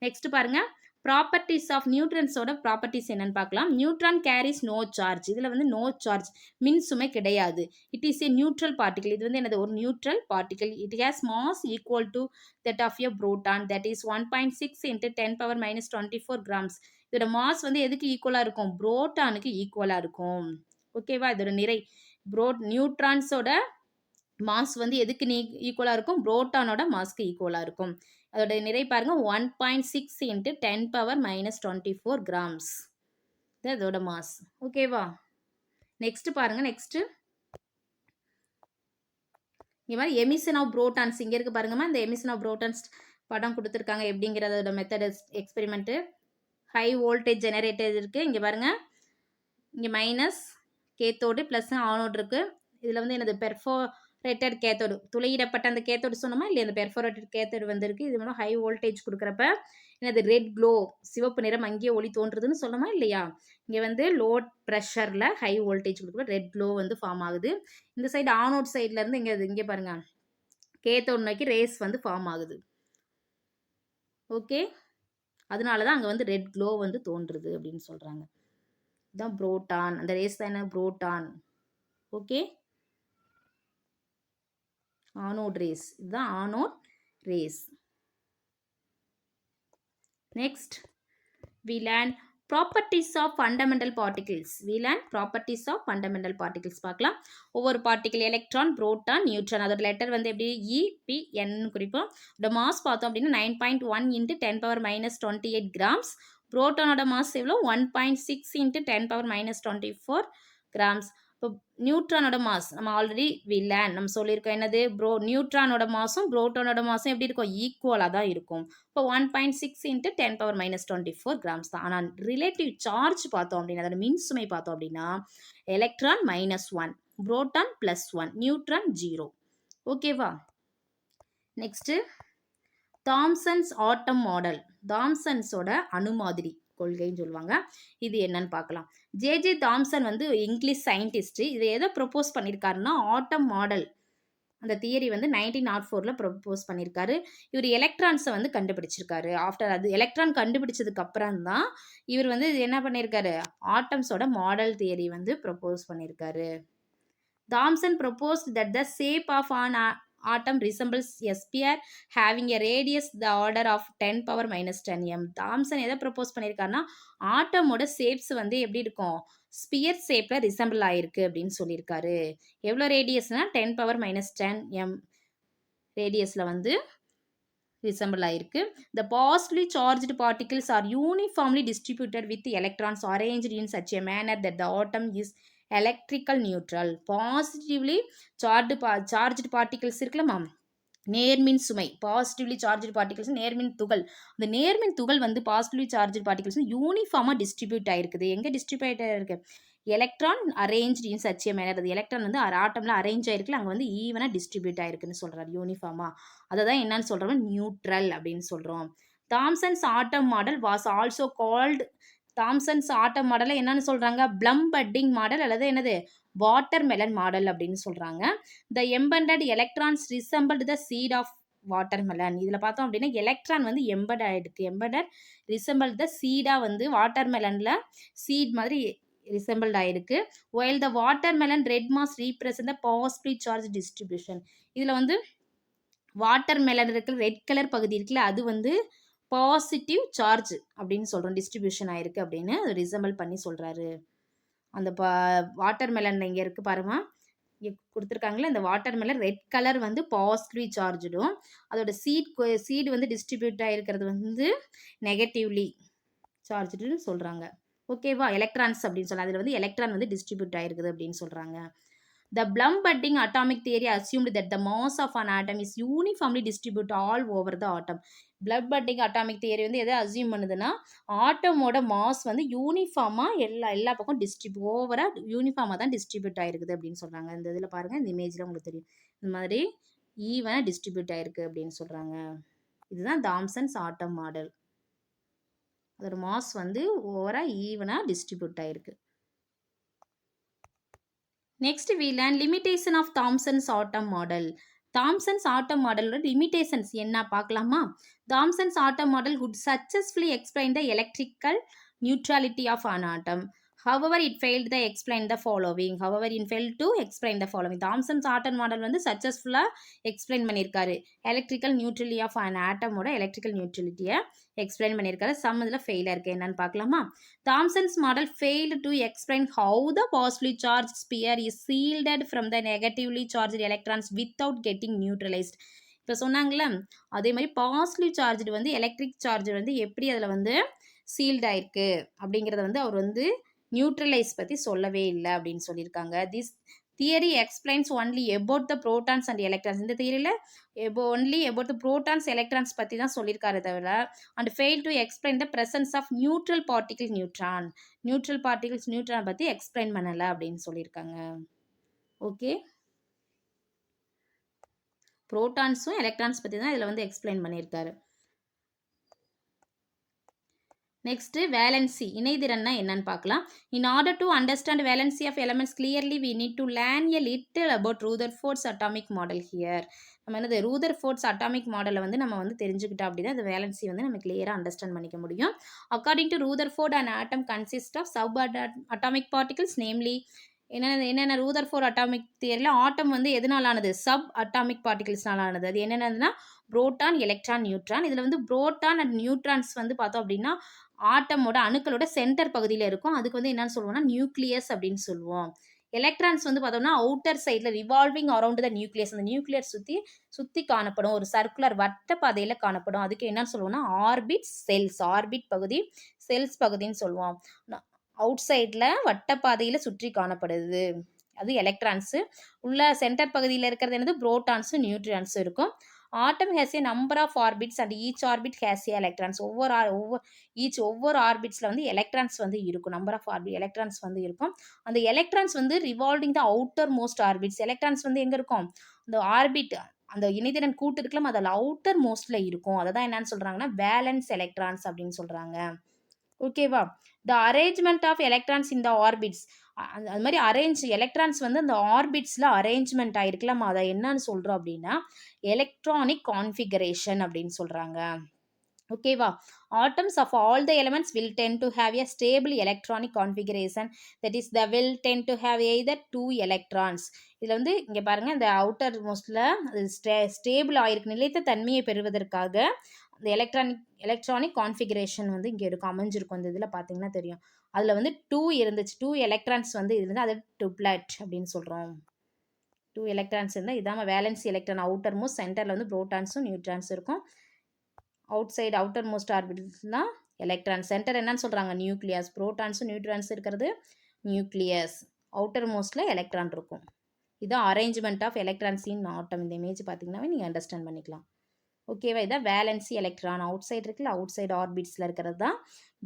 Next பாருங்க, ப்ராப்பர்ட்டிஸ் ஆஃப் நியூட்ரன்ஸோட ப்ராப்பர்ட்டிஸ் என்னன்னு பார்க்கலாம். Neutron carries no charge. இதில் வந்து நோ சார்ஜ், மின் சுமை கிடையாது. It is a neutral particle. இது வந்து என்னது? ஒரு neutral particle. It has mass equal to that of a proton, that is 1.6 × 10⁻⁻24 grams. இதோட மாஸ் வந்து எதுக்கு ஈக்குவலாக இருக்கும்? புரோட்டானுக்கு ஈக்குவலாக இருக்கும். ஓகேவா? இதோட நிறை நியூட்ரான்ஸோட மாஸ் வந்து எதுக்கு ஈக்குவலாக இருக்கும்? புரோட்டானோட மாஸ்க்கு ஈக்குவலாக இருக்கும். அதோட நிறை பாருங்க 1.6 × 10⁻⁻24 கிராம்ஸ். இது அதோட மாஸ். ஓகேவா? நெக்ஸ்ட் பாருங்க, நெக்ஸ்ட் இங்கே மாதிரி எமிஷன் ஆஃப் புரோட்டான்ஸ் இங்கே இருக்கு பாருங்கம்மா. இந்த எமிஷன் ஆஃப் புரோட்டான்ஸ் படம் கொடுத்துருக்காங்க. எப்படிங்கிறதோட method experiment. High voltage generator இருக்குது. இங்கே பாருங்க, இங்கே மைனஸ் கேத்தோடு ப்ளஸ் ஆனோடு இருக்குது. இதில் வந்து என்னது? பெர்ஃபோரேட்டட் கேத்தோடு, துளையிடப்பட்ட அந்த கேத்தோடு சொன்னோமா இல்லையா? அந்த பெர்ஃபோரேட்டட் கேத்தோடு வந்திருக்கு. இது மூலம் ஹை வோல்டேஜ் கொடுக்குறப்ப என்னது? ரெட் க்ளோ, சிவப்பு நிறம் அங்கேயே ஒளி தோன்றுதுன்னு சொன்னோமா இல்லையா? இங்கே வந்து லோ ப்ரெஷரில் ஹை வோல்டேஜ் கொடுக்குறப்ப ரெட் க்ளோ வந்து ஃபார்ம் ஆகுது. இந்த சைடு ஆனோட் சைட்லேருந்து இங்கே பாருங்க, கேத்தோடு நோக்கி ரேஸ் வந்து ஃபார்ம் ஆகுது. ஓகே, அதனால தான் அங்கே வந்து ரெட் க்ளோ வந்து தோன்றுது அப்படின்னு சொல்கிறாங்க. இதுதான் புரோட்டான். அந்த ரேஸ் தான் என்ன? புரோட்டான். Okay, anode rays. இதுதான் anode rays. Next we learn properties of fundamental particles. பார்க்கலாம். ஒவ்வொரு பார்ட்டிகல் எலக்ட்ரான், புரோட்டான், நியூட்ரான் அதோட லெட்டர் வந்து எப்படி? EPN குறிப்போம். அதோட மாஸ் பார்த்தோம் அப்படின்னா 9.1 × 10⁻⁻28 கிராம்ஸ். புரோட்டானோட மாஸ் எவ்வளோ? 1.6 × 10⁻⁻24 கிராம்ஸ். இப்போ நியூட்ரானோட மாஸ் நம்ம ஆல்ரெடி நம்ம சொல்லியிருக்கோம். என்னது? நியூட்ரானோட மாஸும் புரோட்டானோட மாஸும் எப்படி இருக்கும்? ஈக்குவலாக தான் இருக்கும். இப்போ 1.6 × 10⁻⁻24 கிராம்ஸ் தான். ஆனால் ரிலேட்டிவ் சார்ஜ் பார்த்தோம் அப்படின்னா, அதோட மின் சுமை பார்த்தோம் அப்படின்னா எலக்ட்ரான் -1, புரோட்டான் +1, நியூட்ரான் 0. ஓகேவா? Next Thomson's atom model. தாம்சன்ஸோட அணுமாதிரி கொள்கைன்னு சொல்லுவாங்க. இது என்னன்னு பார்க்கலாம். ஜே தாம்சன் வந்து இங்கிலீஷ் சயின்டிஸ்ட். இதை எதை ப்ரொப்போஸ் பண்ணியிருக்காருன்னா ஆட்டம் மாடல். அந்த தியரி வந்து 1904ல் ப்ரொப்போஸ் பண்ணியிருக்காரு. இவர் எலக்ட்ரான்ஸை வந்து கண்டுபிடிச்சிருக்காரு. ஆஃப்டர் அது எலக்ட்ரான் கண்டுபிடிச்சதுக்கு அப்புறம் தான் இவர் வந்து என்ன பண்ணியிருக்காரு, ஆட்டம்ஸோட மாடல் தியரி வந்து ப்ரொப்போஸ் பண்ணியிருக்காரு. Thomson proposed that the shape of an atom resembles a sphere having a radius the order of 10 power minus 10 m. Thomson எதை ப்ரொப்போஸ் பண்ணியிருக்காருன்னா, ஆட்டமோட ஷேப்ஸ் வந்து எப்படி இருக்கும், ஸ்பியர் ஷேப்பில் ரிசம்பிள் ஆயிருக்கு அப்படின்னு சொல்லியிருக்காரு. எவ்வளோ ரேடியஸ்னா 10 பவர் மைனஸ் 10 m ரேடியஸில் வந்து resemble ஆயிருக்கு. The positively charged particles are uniformly distributed with the electrons arranged in such a manner that the atom is electrical neutral. Positively charged particles இருக்குல்லமா, நேர்மின் சுமை, பாசிட்டிவ்லி சார்ஜ்டு பார்ட்டிகல்ஸ் நேர்மின் துகள். அந்த நேர்மின் துகள் வந்து பாசிட்டிவ்லி சார்ஜ்டு பார்ட்டிகல்ஸ் யூனிஃபார்மாக டிஸ்ட்ரிபியூட் ஆயிருக்குது. எங்கே டிஸ்ட்ரிபியூட் ஆயிருக்கு, electron arrange in such a manner. அது எலக்ட்ரான் வந்து ஆட்டம்ல அரேஞ்ச் ஆயிருக்குல்ல, அங்கே வந்து ஈவனாக டிஸ்ட்ரிபியூட் ஆயிருக்குன்னு சொல்கிறார் யூனிஃபார்மாக. அதை தான் என்னன்னு சொல்கிறோம், நியூட்ரல் அப்படின்னு சொல்கிறோம். Thomson's atom model was also called, Thomson's atom மாடலை என்னன்னு சொல்கிறாங்க, ப்ளம் பட்டிங் மாடல் அல்லது என்னது வாட்டர் மெலன் மாடல் அப்படின்னு சொல்கிறாங்க. The embedded electrons resembled the seed of watermelon. இதில் பார்த்தோம் அப்படின்னா எலக்ட்ரான் வந்து எம்பட் ஆகிடுக்கு. எம்படட் ரிசம்பிள் த சீடாக வந்து வாட்டர் மெலனில் சீட் மாதிரி ரிசம்பிள்ட் ஆகிருக்கு. While the watermelon red mass represent the positive charge distribution. இதில் வந்து வாட்டர் மெலன் இருக்கிற ரெட் கலர் பகுதி இருக்குல்ல, அது வந்து பாசிட்டிவ் சார்ஜ் அப்படின்னு சொல்கிறோம், டிஸ்ட்ரிபியூஷன் ஆயிருக்கு அப்படின்னு ரிசம்பிள் பண்ணி சொல்கிறாரு. அந்த வாட்டர் மெலன் இங்கே இருக்குது பாருங்க, இங்கே கொடுத்துருக்காங்களே, இந்த வாட்டர் மெலன் ரெட் கலர் வந்து பாசிட்டிவ் சார்ஜுடும், அதோட சீடு வந்து டிஸ்ட்ரிபியூட் ஆகிருக்கிறது வந்து நெகட்டிவ்லி சார்ஜுன்னு சொல்கிறாங்க. ஓகேவா, எலக்ட்ரான்ஸ் அப்படின்னு சொல்லலாம். அதில் வந்து எலக்ட்ரான் வந்து டிஸ்ட்ரிபியூட் ஆகிருக்குது அப்படின்னு சொல்கிறாங்க. The Blum budding atomic theory assumed that the mass of an atom is uniformly distributed all over the atom. Blum budding atomic theory வந்து எதை அசியூம் பண்ணுதுன்னா, ஆட்டமோட மாஸ் வந்து யூனிஃபார்மாக எல்லா பக்கம் ஓவராக யூனிஃபார்மாக தான் டிஸ்ட்ரிபியூட் ஆகிருக்குது அப்படின்னு சொல்கிறாங்க. இந்த இதில் பாருங்கள், இந்த இமேஜில் உங்களுக்கு தெரியும், இந்த மாதிரி ஈவனாக டிஸ்ட்ரிபியூட் ஆகிருக்கு அப்படின்னு சொல்கிறாங்க. இதுதான் தாம்சன்ஸ் ஆட்டம் மாடல். அதோட மாஸ் வந்து ஓவராக ஈவனாக டிஸ்ட்ரிபியூட் ஆகிருக்கு. Next we learn limitation of Thomson's atom model. Thomson's atom model limitations என்ன பார்க்கலாமா? Thomson's atom model would successfully explain the electrical neutrality of an atom. However, it failed to explain the following. Thomson's atom model வந்து சக்ஸஸ்ஃபுல்லாக explain பண்ணியிருக்காரு. Electrical neutrality of an ஆட்டமோட electrical நியூட்ரலிட்டியை explain பண்ணியிருக்காரு. Some இதில் ஃபெயிலாக இருக்குது, என்னன்னு பார்க்கலாமா? Thomson's model failed to explain how the positively charged sphere is shielded from the negatively charged electrons without getting neutralized. இப்போ சொன்னாங்களே, அதே மாதிரி பாசிட்டிவ் சார்ஜ் வந்து எலக்ட்ரிக் சார்ஜ் வந்து எப்படி அதில் வந்து சீல்ட் ஆயிருக்கு அப்படிங்கிறத வந்து அவர் வந்து நியூட்ரலைஸ் பற்றி சொல்லவே இல்லை அப்படின்னு சொல்லியிருக்காங்க. This theory explains only about the protons and electrons. இந்த தியரியில் only about the protons electrons பற்றி தான் சொல்லியிருக்காரு தவிர, and fail to explain the presence of neutral particle neutral particles neutron பற்றி எக்ஸ்பிளைன் பண்ணலை அப்படின்னு சொல்லியிருக்காங்க. ஓகே, ப்ரோட்டான்ஸும் எலக்ட்ரான்ஸ் பற்றி தான் இதில் வந்து எக்ஸ்பிளைன் பண்ணியிருக்காரு. நெக்ஸ்ட்டு வேலன்சி, இணைதிறன்னா என்னன்னு பார்க்கலாம். In order to understand valency of elements clearly we need to learn a little about Rutherford's atomic model here. நம்ம என்னது ரூதர்ஃபோர்ட்ஸ் அட்டாமிக் மாடலை வந்து நம்ம வந்து தெரிஞ்சுக்கிட்டோம் அப்படின்னா அந்த வேலன்சி வந்து நம்ம கிளியராக அண்டர்ஸ்டாண்ட் பண்ணிக்க முடியும். According to Rutherford and atom consist of sub atomic particles, namely என்னென்ன ரூதர்ஃபோர்ட் அட்டாமிக் தியரியில் ஆட்டம் வந்து எதனால் ஆனது, சப் அட்டாமிக் பார்ட்டிகல்ஸ்னால் ஆனது. அது என்னென்னதுன்னா புரோட்டான், எலக்ட்ரான், நியூட்ரான். இதில் வந்து புரோட்டான் அண்ட் நியூட்ரான்ஸ் வந்து பார்த்தோம் அப்படின்னா ஆட்டமோட அணுக்களோட சென்டர் பகுதியில் இருக்கும். அதுக்கு வந்து என்னன்னு சொல்லுவோம்னா நியூக்ளியஸ் அப்படின்னு சொல்லுவோம். எலக்ட்ரான்ஸ் வந்து பார்த்தோம்னா அவுட்டர் சைடில் ரிவால்விங் அரௌண்ட் த நியூக்ளியஸ், அந்த நியூக்ளியஸ் சுற்றி காணப்படும், ஒரு சர்க்குலர் வட்ட பாதையில் காணப்படும். அதுக்கு என்னன்னு சொல்லுவோம்னா ஆர்பிட் செல்ஸ், ஆர்பிட் பகுதி செல்ஸ் பகுதின்னு சொல்லுவோம். அவுட் சைடில் வட்டப்பாதையில் சுற்றி காணப்படுது, அது எலக்ட்ரான்ஸு. உள்ள சென்டர் பகுதியில் இருக்கிறது என்னது புரோட்டான்ஸும் நியூட்ரான்ஸும் இருக்கும். Atom has a number of orbits and each orbit has a electrons. ஒவ்வொரு ஆர்பிட்ஸில் வந்து எலக்ட்ரான்ஸ் வந்து இருக்கும், நம்பர் ஆஃப் எலக்ட்ரான்ஸ் வந்து இருக்கும். அந்த எலக்ட்ரான்ஸ் வந்து revolving the outer most orbits. Electrons வந்து எங்கே இருக்கும், அந்த ஆர்பிட் அந்த இணைதிறன் கூட்டு இருக்கலாம் அதில் அவுட்டர் மோஸ்ட்டில் இருக்கும். அதை தான் என்னன்னு சொல்கிறாங்கன்னா வேலன்ஸ் எலக்ட்ரான்ஸ் அப்படின்னு சொல்கிறாங்க. ஓகேவா? The arrangement of electrons in the orbits. அது மாதிரி எலக்ட்ரான்ஸ் வந்து அந்த ஆர்பிட்ஸில் அரேஞ்ச்மெண்ட் ஆகிருக்கலாம். அதை என்னன்னு சொல்கிறோம் அப்படின்னா எலக்ட்ரானிக் கான்ஃபிகரேஷன் அப்படின்னு சொல்கிறாங்க. ஓகேவா? Atoms of all the elements will tend to have a stable electronic configuration. That is, they will tend to have either two electrons. இதில் வந்து இங்கே பாருங்கள், இந்த அவுட்டர் மோஸ்டில் ஸ்டேபிள் ஆகிருக்கு, நிலைத்த தன்மையை பெறுவதற்காக இந்த எலக்ட்ரானிக் கான்ஃபிகரேஷன் வந்து இங்கே இருக்கும், அமைஞ்சிருக்கும். இந்த இதில் பார்த்தீங்கன்னா தெரியும். அதில் வந்து 2 இருந்துச்சு, 2 எலக்ட்ரான்ஸ் வந்து இருந்து அது ட்ரிப்ளட் அப்படின்னு சொல்கிறோம். 2 எலக்ட்ரான்ஸ் இருந்தால் இதாம வேலன்சி எலக்ட்ரான் அவுட்டர் மோஸ்ட், சென்டரில் வந்து புரோட்டான்ஸும் நியூட்ரான்ஸும் இருக்கும். அவுட்டர் மோஸ்ட் ஆர்பிட்டல்ஸ்லாம் எலக்ட்ரான், சென்டர் என்னன்னு சொல்கிறாங்க நியூக்ளியஸ், புரோட்டான்ஸும் நியூட்ரான்ஸ் இருக்கிறது நியூக்ளியஸ், அவுட்டர் மோஸ்ட்டில் எலக்ட்ரான் இருக்கும். இதுதான் arrangement of electrons in atom. இந்த இமேஜ் பார்த்தீங்கன்னாவே நீங்கள் அண்டர்ஸ்டாண்ட் பண்ணிக்கலாம். ஓகேவா? இதான் வேலன்சி எலக்ட்ரான். அவுட் சைடு இருக்குல்ல, அவுட் சைடு ஆர்பிட்ஸில் இருக்கிறது தான்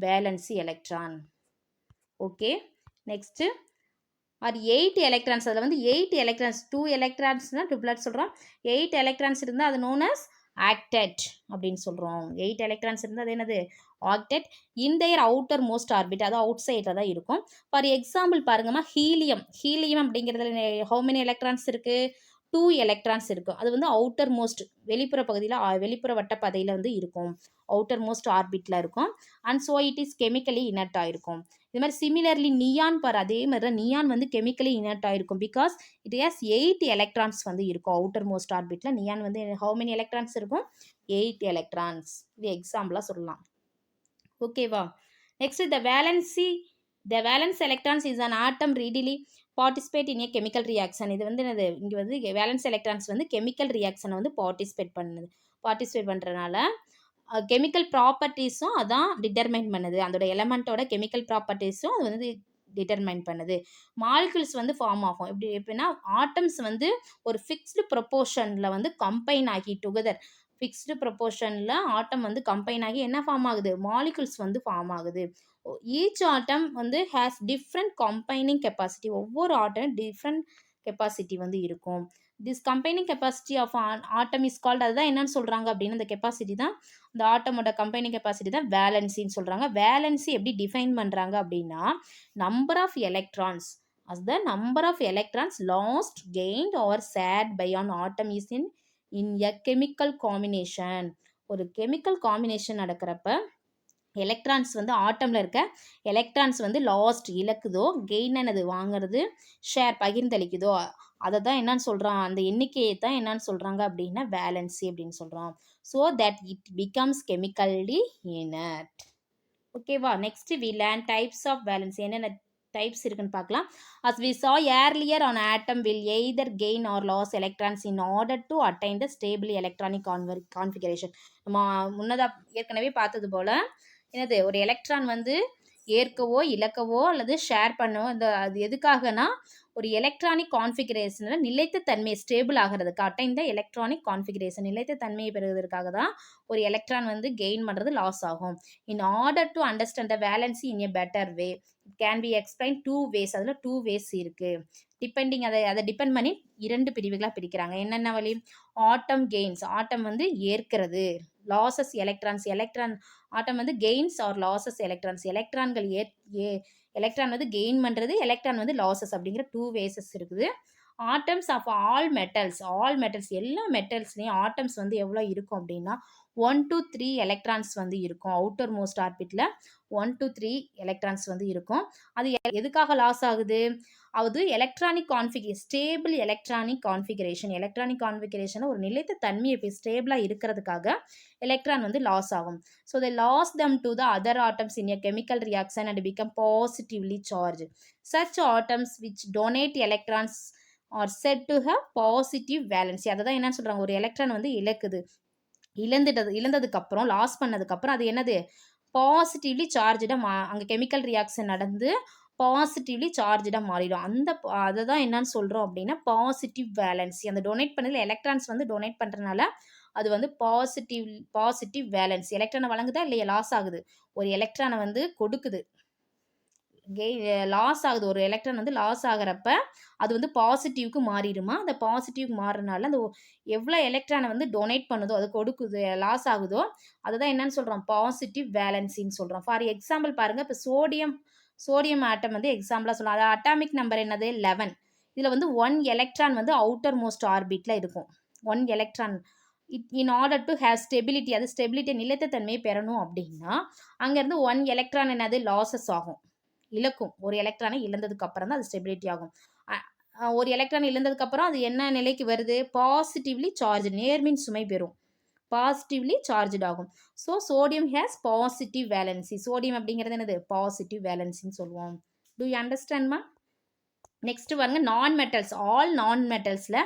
valency electron. Okay, next or 8 electrons. அதில் வந்து 8 எலக்ட்ரான்ஸ், 2 எலக்ட்ரான்ஸ்னால் ட்ரிப்ளட் சொல்கிறோம். 8 எலக்ட்ரான்ஸ் இருந்தால் அது நோன் அஸ் ஆக்டெட் அப்படின்னு சொல்கிறோம். 8 எலக்ட்ரான்ஸ் இருந்தால் அது என்னது ஆக்டெட். இன் தேர் அவுட்டர் மோஸ்ட் ஆர்பிட், அது அவுட் சைடில் தான் இருக்கும். ஃபார் எக்ஸாம்பிள் பாருங்கம்மா, ஹீலியம் அப்படிங்கிறதுல ஹவு மெனி எலக்ட்ரான்ஸ் இருக்குது? 2 எலக்ட்ரான்ஸ் இருக்கும். அது வந்து அவுட்டர் மோஸ்ட் வெளிப்புற பகுதியில், வெளிப்புற வட்டப்பாதையில் வந்து இருக்கும், அவுட்டர் மோஸ்ட் ஆர்பிட்டில் இருக்கும். And so it is chemically inert ஆகிருக்கும். இது மாதிரி சிமிலர்லி நியான் பார், அதே மாதிரி தான் நியான் வந்து கெமிக்கலி இனர்ட் ஆகிருக்கும். பிகாஸ் இட் ஹேஸ் 8 எலக்ட்ரான்ஸ் வந்து இருக்கும் அவுட்டர் மோஸ்ட் ஆர்பிட்டில். நியான் வந்து ஹவு மெனி எலக்ட்ரான்ஸ் இருக்கும்? 8 எலக்ட்ரான்ஸ். இது எக்ஸாம்பிளாக சொல்லலாம். ஓகேவா? Next the valence electrons is an atom readily participate in a chemical reaction. இது வந்து என்னது, இங்கே வந்து வேலன்ஸ் எலக்ட்ரான்ஸ் வந்து கெமிக்கல் ரியாக்ஷனை வந்து பார்ட்டிசிபேட் பண்ணுறதுனால கெமிக்கல் ப்ராப்பர்ட்டிஸும் அதான் டிட்டர்மைன் பண்ணுது. அதோட எலமெண்ட்டோட கெமிக்கல் ப்ராப்பர்ட்டிஸும் அது வந்து டிட்டர்மைன் பண்ணுது. மாலிகுல்ஸ் வந்து ஃபார்ம் ஆகும். எப்படின்னா ஆட்டம்ஸ் வந்து ஒரு ஃபிக்ஸ்டு ப்ரொப்போர்ஷனில் வந்து கம்பைன் ஆகி டுகெதர், ஃபிக்ஸ்டு ப்ரொப்போர்ஷனில் ஆட்டம் வந்து கம்பைன் ஆகி என்ன ஃபார்ம் ஆகுது? மாலிகுல்ஸ் வந்து ஃபார்ம் ஆகுது. ஈச் ஆட்டம் வந்து ஹேஸ் டிஃப்ரெண்ட் கம்பைனிங் கெப்பாசிட்டி. ஒவ்வொரு ஆட்டம் டிஃப்ரெண்ட் கெப்பாசிட்டி வந்து இருக்கும். This combining capacity of atom is called, அதுதான் என்னன்னு சொல்கிறாங்க அப்படின்னு, இந்த கெப்பாசிட்டி தான், இந்த ஆட்டமோட கம்பைனிங் கெப்பாசிட்டி தான் வேலன்சின்னு சொல்கிறாங்க. வேலன்சி எப்படி டிஃபைன் பண்ணுறாங்க அப்படின்னா, number of electrons as the number of electrons lost, gained or shared by an atom is in a chemical combination. ஒரு கெமிக்கல் காம்பினேஷன் நடக்கிறப்ப எலக்ட்ரான்ஸ் வந்து ஆட்டமில் இருக்க எலக்ட்ரான்ஸ் வந்து லாஸ்ட் இழக்குதோ, கெயின் என்னது வாங்குறது, ஷேர் பகிர்ந்தளிக்குதோ, அதை தான் என்னன்னு சொல்கிறான், அந்த எண்ணிக்கையை தான் என்னன்னு சொல்கிறாங்க அப்படின்னா வேலன்சி அப்படின்னு சொல்கிறோம். So that it becomes chemically inert. ஓகேவா? Next we learn types of valency. என்னென்ன டைப்ஸ் இருக்குன்னு பார்க்கலாம். as we saw earlier, an atom will either gain or lose electrons in order to attain the stable electronic configuration. நம்ம முன்னதாக ஏற்கனவே பார்த்தது போல் என்னது, ஒரு எலக்ட்ரான் வந்து ஏற்கவோ இழக்கவோ அல்லது ஷேர் பண்ணவோ, இந்த அது எதுக்காகனா ஒரு எலக்ட்ரானிக் கான்ஃபிகரேஷனில் நிலைத்த தன்மை ஸ்டேபிள் ஆகிறதுக்கு, அட்டைன் த எலக்ட்ரானிக் கான்ஃபிகரேஷன், நிலைத்த தன்மையை பெறுவதற்காக தான் ஒரு எலக்ட்ரான் வந்து கெயின் பண்ணுறது, லாஸ் ஆகும். இன் order to understand the valency in a better way can be explain 2 ways. அதில் 2 ways இருக்குது. டிபெண்டிங் அதை டிபெண்ட் பண்ணி 2 பிரிவுகளாக பிரிக்கிறாங்க. என்னென்ன வழி? ஆட்டம் கெயின்ஸ், ஆட்டம் வந்து ஏற்கிறது. லாசஸ் எலக்ட்ரான்ஸ், ஆட்டம் வந்து கெயின்ஸ் ஆர் லாசஸ் எலக்ட்ரான்ஸ், எலக்ட்ரான்கள் எலக்ட்ரான் வந்து கெயின் பண்ணுறது, எலக்ட்ரான் வந்து லாசஸ் அப்படிங்கிற 2 ways இருக்குது. ஆட்டம்ஸ் ஆஃப் ஆல் மெட்டல்ஸ் எல்லா மெட்டல்ஸ்லேயும் ஆட்டம்ஸ் வந்து எவ்வளோ இருக்கும் அப்படின்னா 1 to 3 எலக்ட்ரான்ஸ் வந்து இருக்கும். அவுட்டர் மோஸ்ட் ஆர்பிட்டில் 1 to 3 எலக்ட்ரான்ஸ் வந்து இருக்கும். அது எதுக்காக லாஸ் ஆகுது? அது ஸ்டேபிள் எலக்ட்ரானிக் கான்ஃபிகரேஷன் ஒரு நிலைத்த தன்மையை ஸ்டேபிளாக இருக்கிறதுக்காக எலக்ட்ரான் வந்து லாஸ் ஆகும். So they lost them to the other atoms in a chemical reaction and become positively charged. Such atoms which donate electrons are said to have positive valency. அதை தான் என்னன்னு சொல்கிறாங்க, ஒரு எலக்ட்ரான் வந்து இழந்ததுக்கப்புறம், லாஸ் பண்ணதுக்கப்புறம் அது என்னது, பாசிட்டிவ்லி சார்ஜாக அங்கே கெமிக்கல் ரியாக்ஷன் நடந்து பாசிட்டிவ்லி சார்ஜாக மாறிடும். அதை தான் என்னன்னு சொல்கிறோம் அப்படின்னா பாசிட்டிவ் வேலன்சி. அந்த டொனேட் பண்ணதில் எலக்ட்ரான்ஸ் வந்து டொனேட் பண்ணுறதுனால அது வந்து பாசிட்டிவ் வேலன்சி. எலக்ட்ரானை வழங்குதா இல்லையா, லாஸ் ஆகுது. ஒரு எலக்ட்ரானை வந்து கொடுக்குது, லாஸ் ஆகுது, ஒரு எலக்ட்ரான் வந்து லாஸ் ஆகிறப்ப அது வந்து பாசிட்டிவ்க்கு மாறிடுமா. அந்த பாசிட்டிவ்க்கு மாறுறனால அந்த எவ்வளோ எலக்ட்ரானை வந்து டொனேட் பண்ணுதோ, அது கொடுக்குது, லாஸ் ஆகுதோ அதுதான் என்னன்னு சொல்கிறோம், பாசிட்டிவ் வேலன்சின்னு சொல்கிறோம். ஃபார் எக்ஸாம்பிள் பாருங்கள், இப்போ சோடியம் ஆட்டம் வந்து எக்ஸாம்பிளாக சொல்லலாம். அது அட்டாமிக் நம்பர் என்னது 11. இதில் வந்து 1 எலக்ட்ரான் வந்து அவுட்டர் மோஸ்ட் ஆர்பிட்டில் இருக்கும். 1 electron in order to have stability, அது ஸ்டெபிலிட்டி நிலைத்த தன்மையை பெறணும் அப்படின்னா அங்கேருந்து 1 எலக்ட்ரான் என்னது லாசஸ் ஆகும், இழக்கும். ஒரு எலக்ட்ரானை இழந்ததுக்கு அப்புறம் தான் அது ஸ்டெபிலிட்டி ஆகும். ஒரு எலக்ட்ரான் இழந்ததுக்கப்புறம் அது என்ன நிலைக்கு வருது, பாசிட்டிவ்லி சார்ஜ், நேர்மின் சுமை பெறும், பாசிட்டிவ்லி சார்ஜ்ட் ஆகும். So sodium has positive valency. Sodium அப்படிங்கிறது என்னது, பாசிட்டிவ் வேலன்சின்னு சொல்லுவோம். To you அண்டர்ஸ்டாண்ட்மா? நெக்ஸ்ட் பாருங்க, நான் மெட்டல்ஸ். ஆல் நான் மெட்டல்ஸில்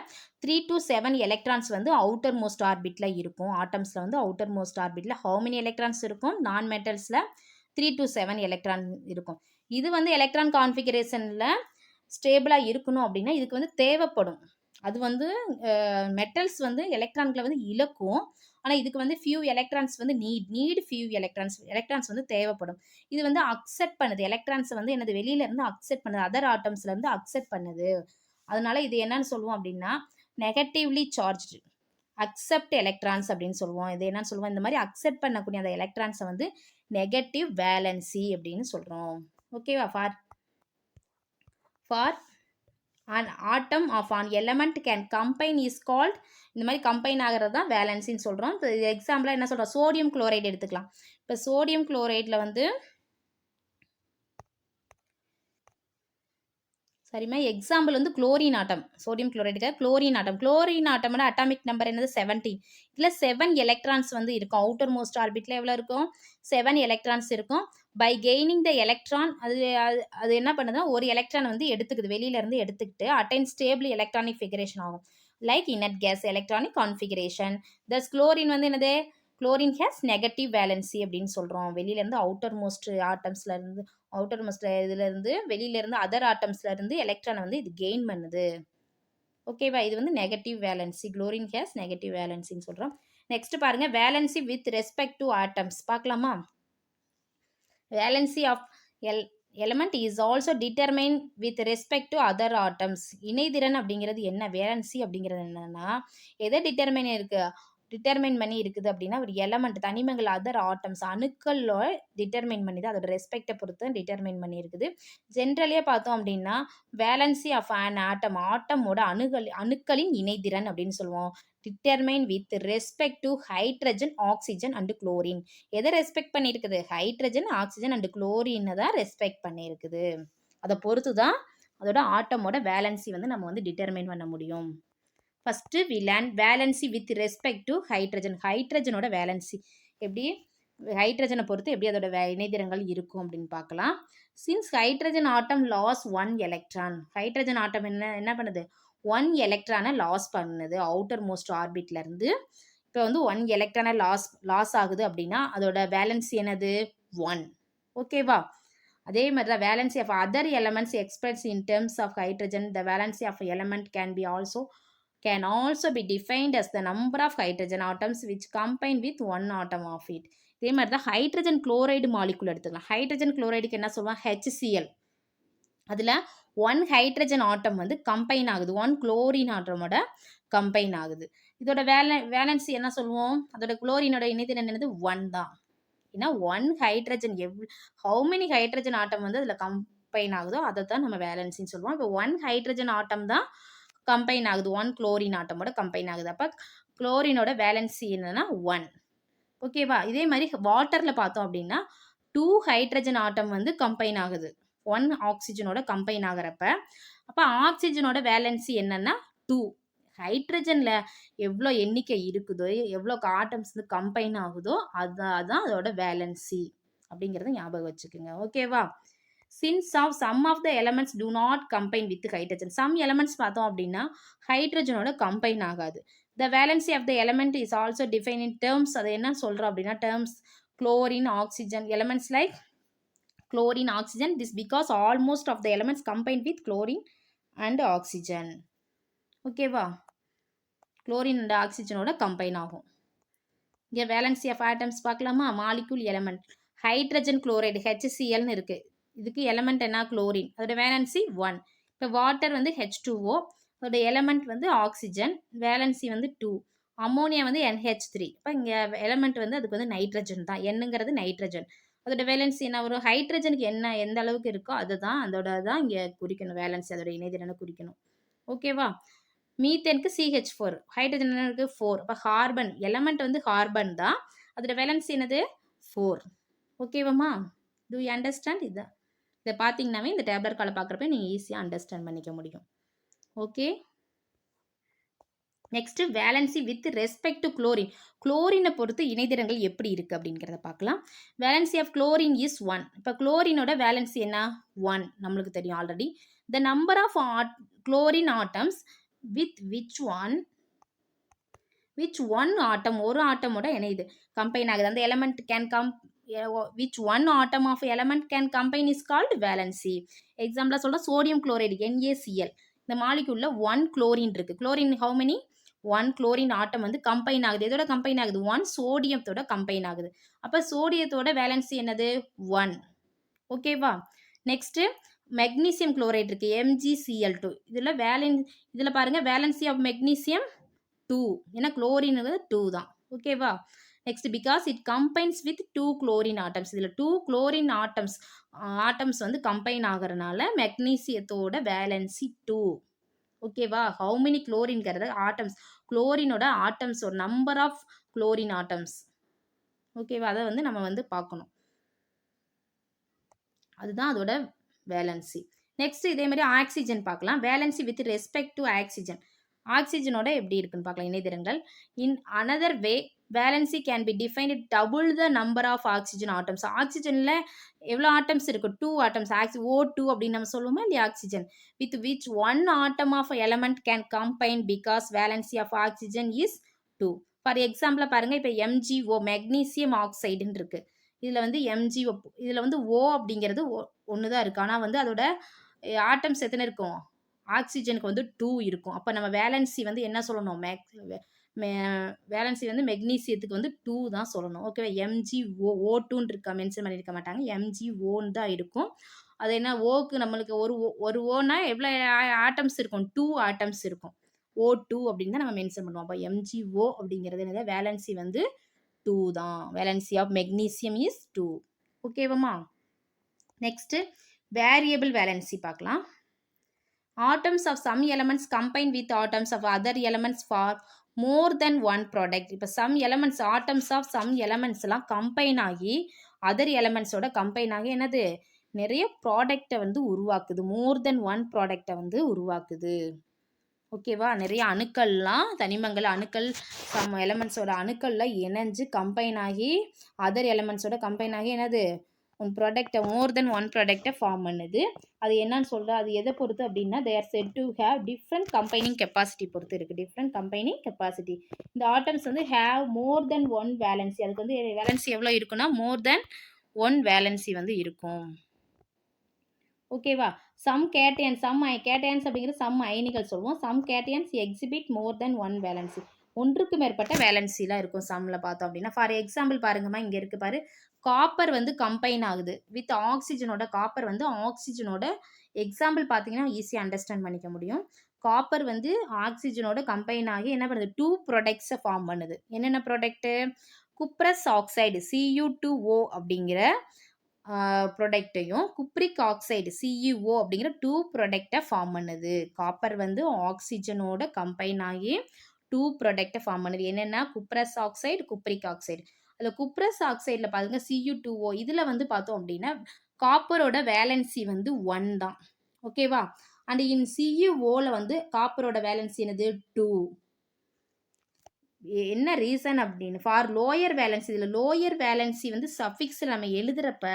3 to 7 எலக்ட்ரான்ஸ் வந்து அவுட்டர் மோஸ்ட் ஆர்பிட்டில் இருக்கும். ஆட்டம்ஸில் வந்து அவுட்டர் மோஸ்ட் ஆர்பிட்டில் ஹவு மெனி எலக்ட்ரான்ஸ் இருக்கும், நான் மெட்டல்ஸில் 3 to 7 எலக்ட்ரான் இருக்கும். இது வந்து எலக்ட்ரான் கான்ஃபிகரேஷனில் ஸ்டேபிளாக இருக்கணும் அப்படின்னா இதுக்கு வந்து தேவைப்படும். அது வந்து மெட்டல்ஸ் வந்து எலக்ட்ரான்களை வந்து இழக்கும். ஆனால் இதுக்கு வந்து ஃபியூ எலக்ட்ரான்ஸ் வந்து நீட் ஃபியூ எலக்ட்ரான்ஸ் வந்து தேவைப்படும். இது வந்து அக்செப்ட் பண்ணுது, எலக்ட்ரான்ஸை வந்து என்னது வெளியிலேருந்து அக்செப்ட் பண்ணுது, அதர் ஆட்டம்ஸ்லேருந்து அக்செப்ட் பண்ணுது. அதனால இது என்னன்னு சொல்லுவோம் அப்படின்னா நெகட்டிவ்லி சார்ஜ்டு அக்செப்ட் எலக்ட்ரான்ஸ் அப்படின்னு சொல்லுவோம். இது என்னன்னு சொல்லுவோம், இந்த மாதிரி அக்செப்ட் பண்ணக்கூடிய அந்த எலக்ட்ரான்ஸை வந்து நெகட்டிவ் வேலன்சி அப்படின்னு சொல்கிறோம். ஓகேவா? For an atom of an element can combine is called, இந்த மாதிரி கம்பைன் ஆகிறது தான் வேலன்சின்னு சொல்கிறோம். இப்போ எக்ஸாம்பிளாக என்ன சொல்கிறோம், சோடியம் குளோரைடு எடுத்துக்கலாம். இப்போ சோடியம் குளோரைடில் வந்து சரிம்மா, எக்ஸாம்பிள் வந்து குளோரின் ஆட்டம். சோடியம் குளோரைடுக்கு குளோரின் ஆட்டமோட அட்டாமிக் நம்பர் என்னது 17. இதில் 7 எலக்ட்ரான்ஸ் வந்து இருக்கும். அவுட்டர் மோஸ்ட் ஆர்பிட்டில் எவ்வளோ இருக்கும், 7 எலக்ட்ரான்ஸ் இருக்கும். பை கெய்னிங் த எலக்ட்ரான், அது என்ன பண்ணுதுன்னா ஒரு எலக்ட்ரான் வந்து எடுத்துக்குது, வெளியிலேருந்து எடுத்துக்கிட்டு அட்டைன் ஸ்டேபிள் எலக்ட்ரானிக் ஃபிகரேஷன் ஆகும். Like inert gas electronic configuration. Thus chlorine வந்து என்னது, குளோரின் ஹேஸ் நெகட்டிவ் வேலன்சி அப்படின்னு சொல்கிறோம். வெளியிலேருந்து அவுட்டர் மோஸ்ட் ஆட்டம்ஸ்லேருந்து இதுலேருந்து வெளியிலேருந்து அதர் ஆட்டம்ஸ்லேருந்து எலக்ட்ரானை வந்து இது கெயின் பண்ணுது. ஓகேவா? இது வந்து negative valency, chlorine has negative வேலன்சின்னு சொல்கிறோம். நெக்ஸ்ட் பாருங்கள், valency with respect to atoms பார்க்கலாமா? Valency of element is also determine with respect to other atoms. இணைதிறன் அப்படிங்கிறது என்ன, வேலன்சி அப்படிங்கிறது என்னன்னா எதை டிட்டர்மைன் பண்ணி இருக்குது அப்படின்னா ஒரு எலமெண்ட், தனிமங்கள், அதர் ஆட்டம்ஸ், அணுக்களோட டிட்டர்மைன் பண்ணிது, அதோட ரெஸ்பெக்டை பொறுத்து டிட்டர்மைன் பண்ணி இருக்குது. ஜென்ரலியே பார்த்தோம் அப்படின்னா வேலன்சி ஆஃப் an ஆட்டமோட அணுக்களின் இணைதிறன் அப்படின்னு சொல்லுவோம். Determine with respect to hydrogen, oxygen and chlorine. எதை ரெஸ்பெக்ட் பண்ணியிருக்குது, ஹைட்ரஜன், ஆக்சிஜன் அண்ட் குளோரினை தான் ரெஸ்பெக்ட் பண்ணியிருக்குது. அதை பொறுத்து தான் அதோட ஆட்டமோட வேலன்சி வந்து நம்ம வந்து டிட்டர்மைன் பண்ண முடியும். First we learn valency with respect to hydrogen. ஹைட்ரஜனோட வேலன்சி எப்படி, ஹைட்ரஜனை பொறுத்து எப்படி அதோட இணைதிறங்கள் இருக்கும் அப்படின்னு பார்க்கலாம். Since hydrogen atom loss 1 electron, hydrogen atom என்ன பண்ணுது, 1 எலக்ட்ரானை லாஸ் பண்ணுது அவுட்டர் மோஸ்ட் ஆர்பிட்லேருந்து. இப்போ வந்து 1 எலக்ட்ரானை லாஸ் ஆகுது அப்படின்னா அதோட வேலன்சி என்னது 1. ஓகேவா? அதே மாதிரி தான் valency of other elements express in terms of hydrogen. The valency of element can also be defined as the number of hydrogen atoms which combine with one atom of it. இதே மாதிரி தான் hydrogen chloride molecule எடுத்துக்கலாம். Hydrogen குளோரைடுக்கு என்ன சொல்லுவாங்க, HCl. அதில் 1 hydrogen atom வந்து combine ஆகுது, 1 chlorine ஆட்டமோட combine ஆகுது. இதோட வேலன்சி என்ன சொல்லுவோம், அதோட குளோரினோட இணைதிறன் என்னது 1 தான். ஏன்னா 1 hydrogen how many hydrogen atom வந்து அதில் கம்பைன் ஆகுதோ அதை தான் நம்ம வேலன்சின்னு சொல்லுவோம். இப்போ 1 ஹைட்ரஜன் ஆட்டம் தான் கம்பைன் ஆகுது, 1 குளோரின் ஆட்டமோட கம்பைன் ஆகுது. அப்போ குளோரினோட வேலன்சி என்னன்னா 1. ஓகேவா? இதே மாதிரி வாட்டரில் பார்த்தோம் அப்படின்னா 2 ஹைட்ரஜன் ஆட்டம் வந்து கம்பைன் ஆகுது 1 ஆக்சிஜனோட கம்பைன் ஆகிறப்ப. அப்போ ஆக்சிஜனோட வேலன்சி என்னன்னா 2. ஹைட்ரஜனில் எவ்வளோ எண்ணிக்கை இருக்குதோ, எவ்வளோ ஆட்டம்ஸ் வந்து கம்பைன் ஆகுதோ அதுதான் அதோட வேலன்சி அப்படிங்கிறத ஞாபகம் வச்சுக்கோங்க. ஓகேவா? Since some of the elements do not combine with hydrogen. Some elements பார்த்தோம் அப்படின்னா ஹைட்ரஜனோட கம்பைன் ஆகாது. The valency of the element is also defined in terms. அது என்ன சொல்கிறோம் அப்படின்னா terms chlorine, oxygen, elements like chlorine, oxygen. This because almost of the elements combine with chlorine and oxygen. ஓகேவா? chlorine and oxygenோட combine ஆகும். இங்கே valency of atoms பார்க்கலாமா? Molecule element hydrogen chloride HClன்னு இருக்குது. இதுக்கு எலமெண்ட் என்ன குளோரின், அதோட வேலன்சி 1. இப்போ water வந்து H2O, அதோட எலமெண்ட் வந்து ஆக்சிஜன், வேலன்சி வந்து 2. அமோனியா வந்து NH3. இப்போ இங்கே எலமெண்ட் வந்து அதுக்கு வந்து நைட்ரஜன் தான், என்னங்கிறது நைட்ரஜன். அதோட வேலன்சி என்ன வரும், ஹைட்ரஜனுக்கு என்ன எந்த அளவுக்கு இருக்கோ அதுதான் அதோட தான் இங்கே குறிக்கணும், வேலன்சி அதோட இணைதிறனை குறிக்கணும். ஓகேவா. மீத்தேனுக்கு CH4, ஹைட்ரஜன் என்ன இருக்குது 4. அப்போ கார்பன் எலமெண்ட் வந்து கார்பன் தான், அதோட வேலன்சி என்னது 4. ஓகேவாம்மா. Do you understand? இதை பார்த்தீங்கன்னாவே இந்த டேப்லெட் காலை பார்க்குறப்ப நீங்கள் ஈஸியாக அண்டர்ஸ்டாண்ட் பண்ணிக்க முடியும். Okay. Next valency with respect to chlorine. குளோரினை பொறுத்து இணைதிறங்கள் எப்படி இருக்குது அப்படிங்கிறத பார்க்கலாம். Valency of chlorine is 1. இப்போ குளோரினோட வேலன்சி என்ன 1, நம்மளுக்கு தெரியும் already. The number of chlorine atoms with which one atom, ஒரு ஆட்டமோட இணையுது கம்பைன் ஆகுது, அந்த element can which one atom of element can combine is called valency. எக்ஸாம்பிளாக சொல்கிறோம், சோடியம் குளோரைடு NaCl, இந்த மாலிகுலில் 1 குளோரின் இருக்குது. குளோரின் how many, 1 குளோரின் ஆட்டம் வந்து கம்பைன் ஆகுது. எதோட கம்பைன் ஆகுது, 1 சோடியத்தோட கம்பைன் ஆகுது. அப்போ சோடியத்தோட வேலன்சி என்னது 1. ஓகேவா. நெக்ஸ்ட்டு மெக்னீசியம் குளோரைடு இருக்குது MgCl2. இதில் பாருங்கள் வேலன்சி ஆஃப் மெக்னீசியம் 2, ஏன்னா குளோரின் 2 தான். ஓகேவா. Next because it combines with 2 chlorine atoms, இதில் 2 குளோரின் ஆட்டம்ஸ் வந்து கம்பைன் ஆகிறதுனால மெக்னீசியத்தோட வேலன்சி 2. ஓகேவா. ஹவு மெனி குளோரின்கிறது ஆட்டம்ஸ், குளோரினோட ஆட்டம்ஸ் ஒரு நம்பர் ஆஃப் குளோரின் ஆட்டம்ஸ். ஓகேவா. அதை வந்து நம்ம வந்து பார்க்கணும், அதுதான் அதோட வேலன்சி. நெக்ஸ்ட் இதே மாதிரி ஆக்சிஜன் பார்க்கலாம். Valency with respect to oxygen, ஆக்சிஜனோட எப்படி இருக்குன்னு பார்க்கலாம் இணைதிறங்கள். In another way valency can be defined double the number of oxygen atoms. ஆக்சிஜனில் எவ்வளோ ஆட்டம்ஸ் இருக்குது, 2 ஆட்டம்ஸ். O2 அப்படின்னு நம்ம சொல்லுவோமா இல்லையா, oxygen. With which 1 atom of element can combine because valency of oxygen is 2. For எக்ஸாம்பிளாக பாருங்கள், இப்போ MgO மெக்னீசியம் ஆக்சைடுன்னு இருக்குது. இதில் வந்து MgO, இதில் வந்து O அப்படிங்கிறது ஒன்று தான் இருக்குது, ஆனால் வந்து அதோட ஆட்டம்ஸ் எத்தனை இருக்கும், ஆக்சிஜனுக்கு வந்து 2 இருக்கும். அப்போ நம்ம வேலன்சி வந்து என்ன சொல்லணும், வேலன்சி வந்து மெக்னீசியத்துக்கு வந்து 2 தான் சொல்லணும். ஓகேவா. MgO, O2ன்னு இருக்கா, மென்ஷன் பண்ணியிருக்க மாட்டாங்க, MgOன்னு தான் இருக்கும். அது என்ன, ஓக்கு நம்மளுக்கு ஒரு ஓனா எவ்வளோ ஆட்டம்ஸ் இருக்கும், 2 ஆட்டம்ஸ் இருக்கும். O2 அப்படின்னு தான் நம்ம மென்ஷன் பண்ணுவோம். அப்போ MgO அப்படிங்கிறது என்னது, வேலன்சி வந்து 2 தான். Valency of magnesium is 2. ஓகேவாம்மா. நெக்ஸ்ட்டு வேரியபிள் வேலன்சி பார்க்கலாம். Atoms of some elements combine with atoms of other elements for more than one product. இப்போ some elements, atoms of some elements எல்லாம் கம்பைன் ஆகி other எலமெண்ட்ஸோட combine ஆகி என்னது, நிறைய ப்ராடக்டை வந்து உருவாக்குது, மோர் தென் ஒன் ப்ராடக்டை வந்து உருவாக்குது. ஓகேவா. நிறைய அணுக்கள்லாம், தனிமங்கள் அணுக்கள் சம் எலமெண்ட்ஸோட அணுக்கள்லாம் இணைஞ்சு கம்பைன் ஆகி அதர் எலமெண்ட்ஸோட கம்பைன் ஆகி என்னது, ஒன் ப்ராடக்டை, மோர் தென் ஒன் ப்ராடக்டை ஃபார்ம் பண்ணுது. அது என்னன்னு சொல்கிற, அது எதை பொறுத்து அப்படின்னா, they are said to have different combining capacity பொறுத்து இருக்குது, different combining capacity. இந்த ஆட்டம்ஸ் வந்து have more than one valency, அதுக்கு வந்து வேலன்சி எவ்வளோ இருக்குன்னா more than one valency வந்து இருக்கும். ஓகேவா. சம் கேட்டையன்ஸ், கேட்டையன்ஸ் அப்படிங்கிறது சம் அயனிகள் சொல்லுவோம். சம் கேட்டையன்ஸ் எக்ஸிபிட் மோர் தென் ஒன் வேலன்சி, ஒன்றுக்கு மேற்பட்ட வேலன்சிலாம் இருக்கும் சம்மில் பார்த்தோம் அப்படின்னா. ஃபார் எக்ஸாம்பிள் பாருங்கம்மா, இங்கே இருக்குது பாரு, காப்பர் வந்து கம்பைன் ஆகுது வித் ஆக்சிஜனோட. காப்பர் வந்து ஆக்சிஜனோட எக்ஸாம்பிள் பார்த்தீங்கன்னா ஈஸியாக அண்டர்ஸ்டாண்ட் பண்ணிக்க முடியும். காப்பர் வந்து ஆக்சிஜனோட கம்பைன் ஆகி என்ன பண்ணுது, 2 ப்ராடக்ட்ஸை ஃபார்ம் பண்ணுது. என்னென்ன ப்ராடக்ட்டு, குப்ரஸ் ஆக்சைடு Cu2O அப்படிங்கிற ப்ராடக்டையும், குப்ரிக் ஆக்சைடு CEO அப்படிங்கிற 2 ப்ராடக்டை ஃபார்ம் பண்ணுது. காப்பர் வந்து ஆக்சிஜனோட கம்பைன் ஆகி 2 ப்ராடக்டை ஃபார்ம் பண்ணுது. என்னென்னா குப்ரஸ் ஆக்சைடு, குப்ரிக் ஆக்சைடு. அதில் குப்ரஸ் ஆக்சைடில் பாருங்க Cu2O, இதில் வந்து பார்த்தோம் அப்படின்னா காப்பரோட வேலன்சி வந்து 1 தான். ஓகேவா. அண்ட் இன் CuOவில் வந்து காப்பரோட வேலன்சி என்னது 2. என்ன ரீசன் அப்படின்னு, ஃபார் லோயர் வேலன்சி, இதில் லோயர் வேலன்சி வந்து சஃபிக்ஸில் நம்ம எழுதுகிறப்ப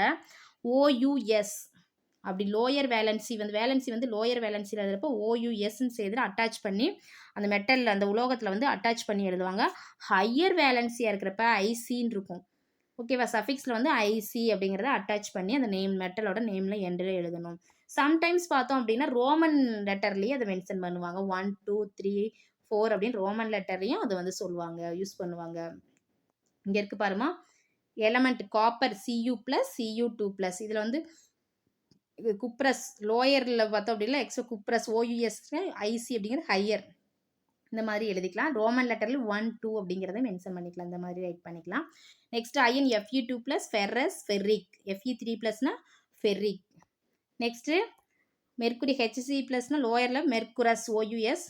OUS, அப்படி லோயர் வேலன்சி வந்து லோயர் வேலன்சியில் எழுதுகிறப்ப OUSன்னு செய்து அட்டாச் பண்ணி அந்த மெட்டலில், அந்த உலோகத்தில் வந்து அட்டாச் பண்ணி எழுதுவாங்க. ஹையர் வேலன்சியாக இருக்கிறப்ப ICன்னு இருக்கும். ஓகேவா. சஃபிக்ஸில் வந்து IC அப்படிங்கிறத அட்டாச் பண்ணி அந்த நேம், மெட்டலோட நேமில் எண்டில் எழுதணும். சம்டைம்ஸ் பார்த்தோம் அப்படின்னா ரோமன் லெட்டர்லேயே அதை மென்ஷன் பண்ணுவாங்க, 1 2 3 4 அப்படின்னு ரோமன் லெட்டர்லையும் அதை வந்து சொல்லுவாங்க, யூஸ் பண்ணுவாங்க. இங்கே இருக்கு பாருமா, எலமெண்ட் காப்பர் Cu+, Cu2+, இதில் வந்து இது குப்ரஸ் லோயரில் பார்த்தோம் அப்படின்னா குப்ரஸ் ஓயூஎஸ் ஐசி அப்படிங்கிறது ஹையர். இந்த மாதிரி எழுதிக்கலாம். ரோமன் லெட்டரில் 1 2 அப்படிங்கிறத மென்ஷன் பண்ணிக்கலாம். இந்த மாதிரி ரைட் பண்ணிக்கலாம். Next iron Fe2 plus ferrous ferric. Fe3 ப்ளஸ்னா ஃபெர்ரிக். நெக்ஸ்ட்டு மெர்க்குரி Hc ப்ளஸ்னா லோயரில் மெர்குரஸ் ஓயூஎஸ்.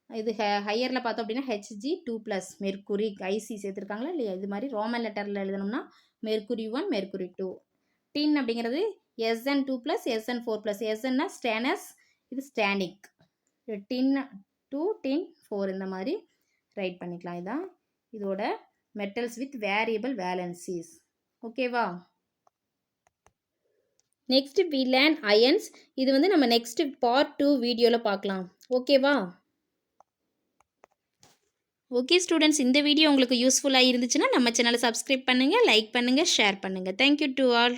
இது ஹையரில் பார்த்தோம் அப்படின்னா Hg2 ப்ளஸ் மெர்க்குரிக் ஐசி சேர்த்துருக்காங்களா இல்லையா? இது மாதிரி ரோமன் லெட்டரில் எழுதணும்னா மெர்க்குரி 1 மெர்க்குரி 2. டின் அப்படிங்கிறது Sn2 ப்ளஸ் Sn4 ப்ளஸ். Sன்னா ஸ்டேனஸ், இது ஸ்டானிக். டின் 2 டின் 4 இந்த மாதிரி ரைட் பண்ணிக்கலாம். இதான் இதோட மெட்டல்ஸ் வித் வேரியபிள் வேலன்சிஸ். ஓகேவா? Next we learn ions. இது வந்து நம்ம நெக்ஸ்ட் பார்ட் 2 வீடியோவில் பார்க்கலாம். ஓகேவா? ஓகே ஸ்டூடெண்ட்ஸ், இந்த வீடியோ உங்களுக்கு யூஸ்ஃபுல்லாக இருந்துச்சுன்னா நம்ம சேனலை சப்ஸ்கிரைப் பண்ணுங்கள், லைக் பண்ணுங்கள், ஷேர் பண்ணுங்கள். Thank you to all.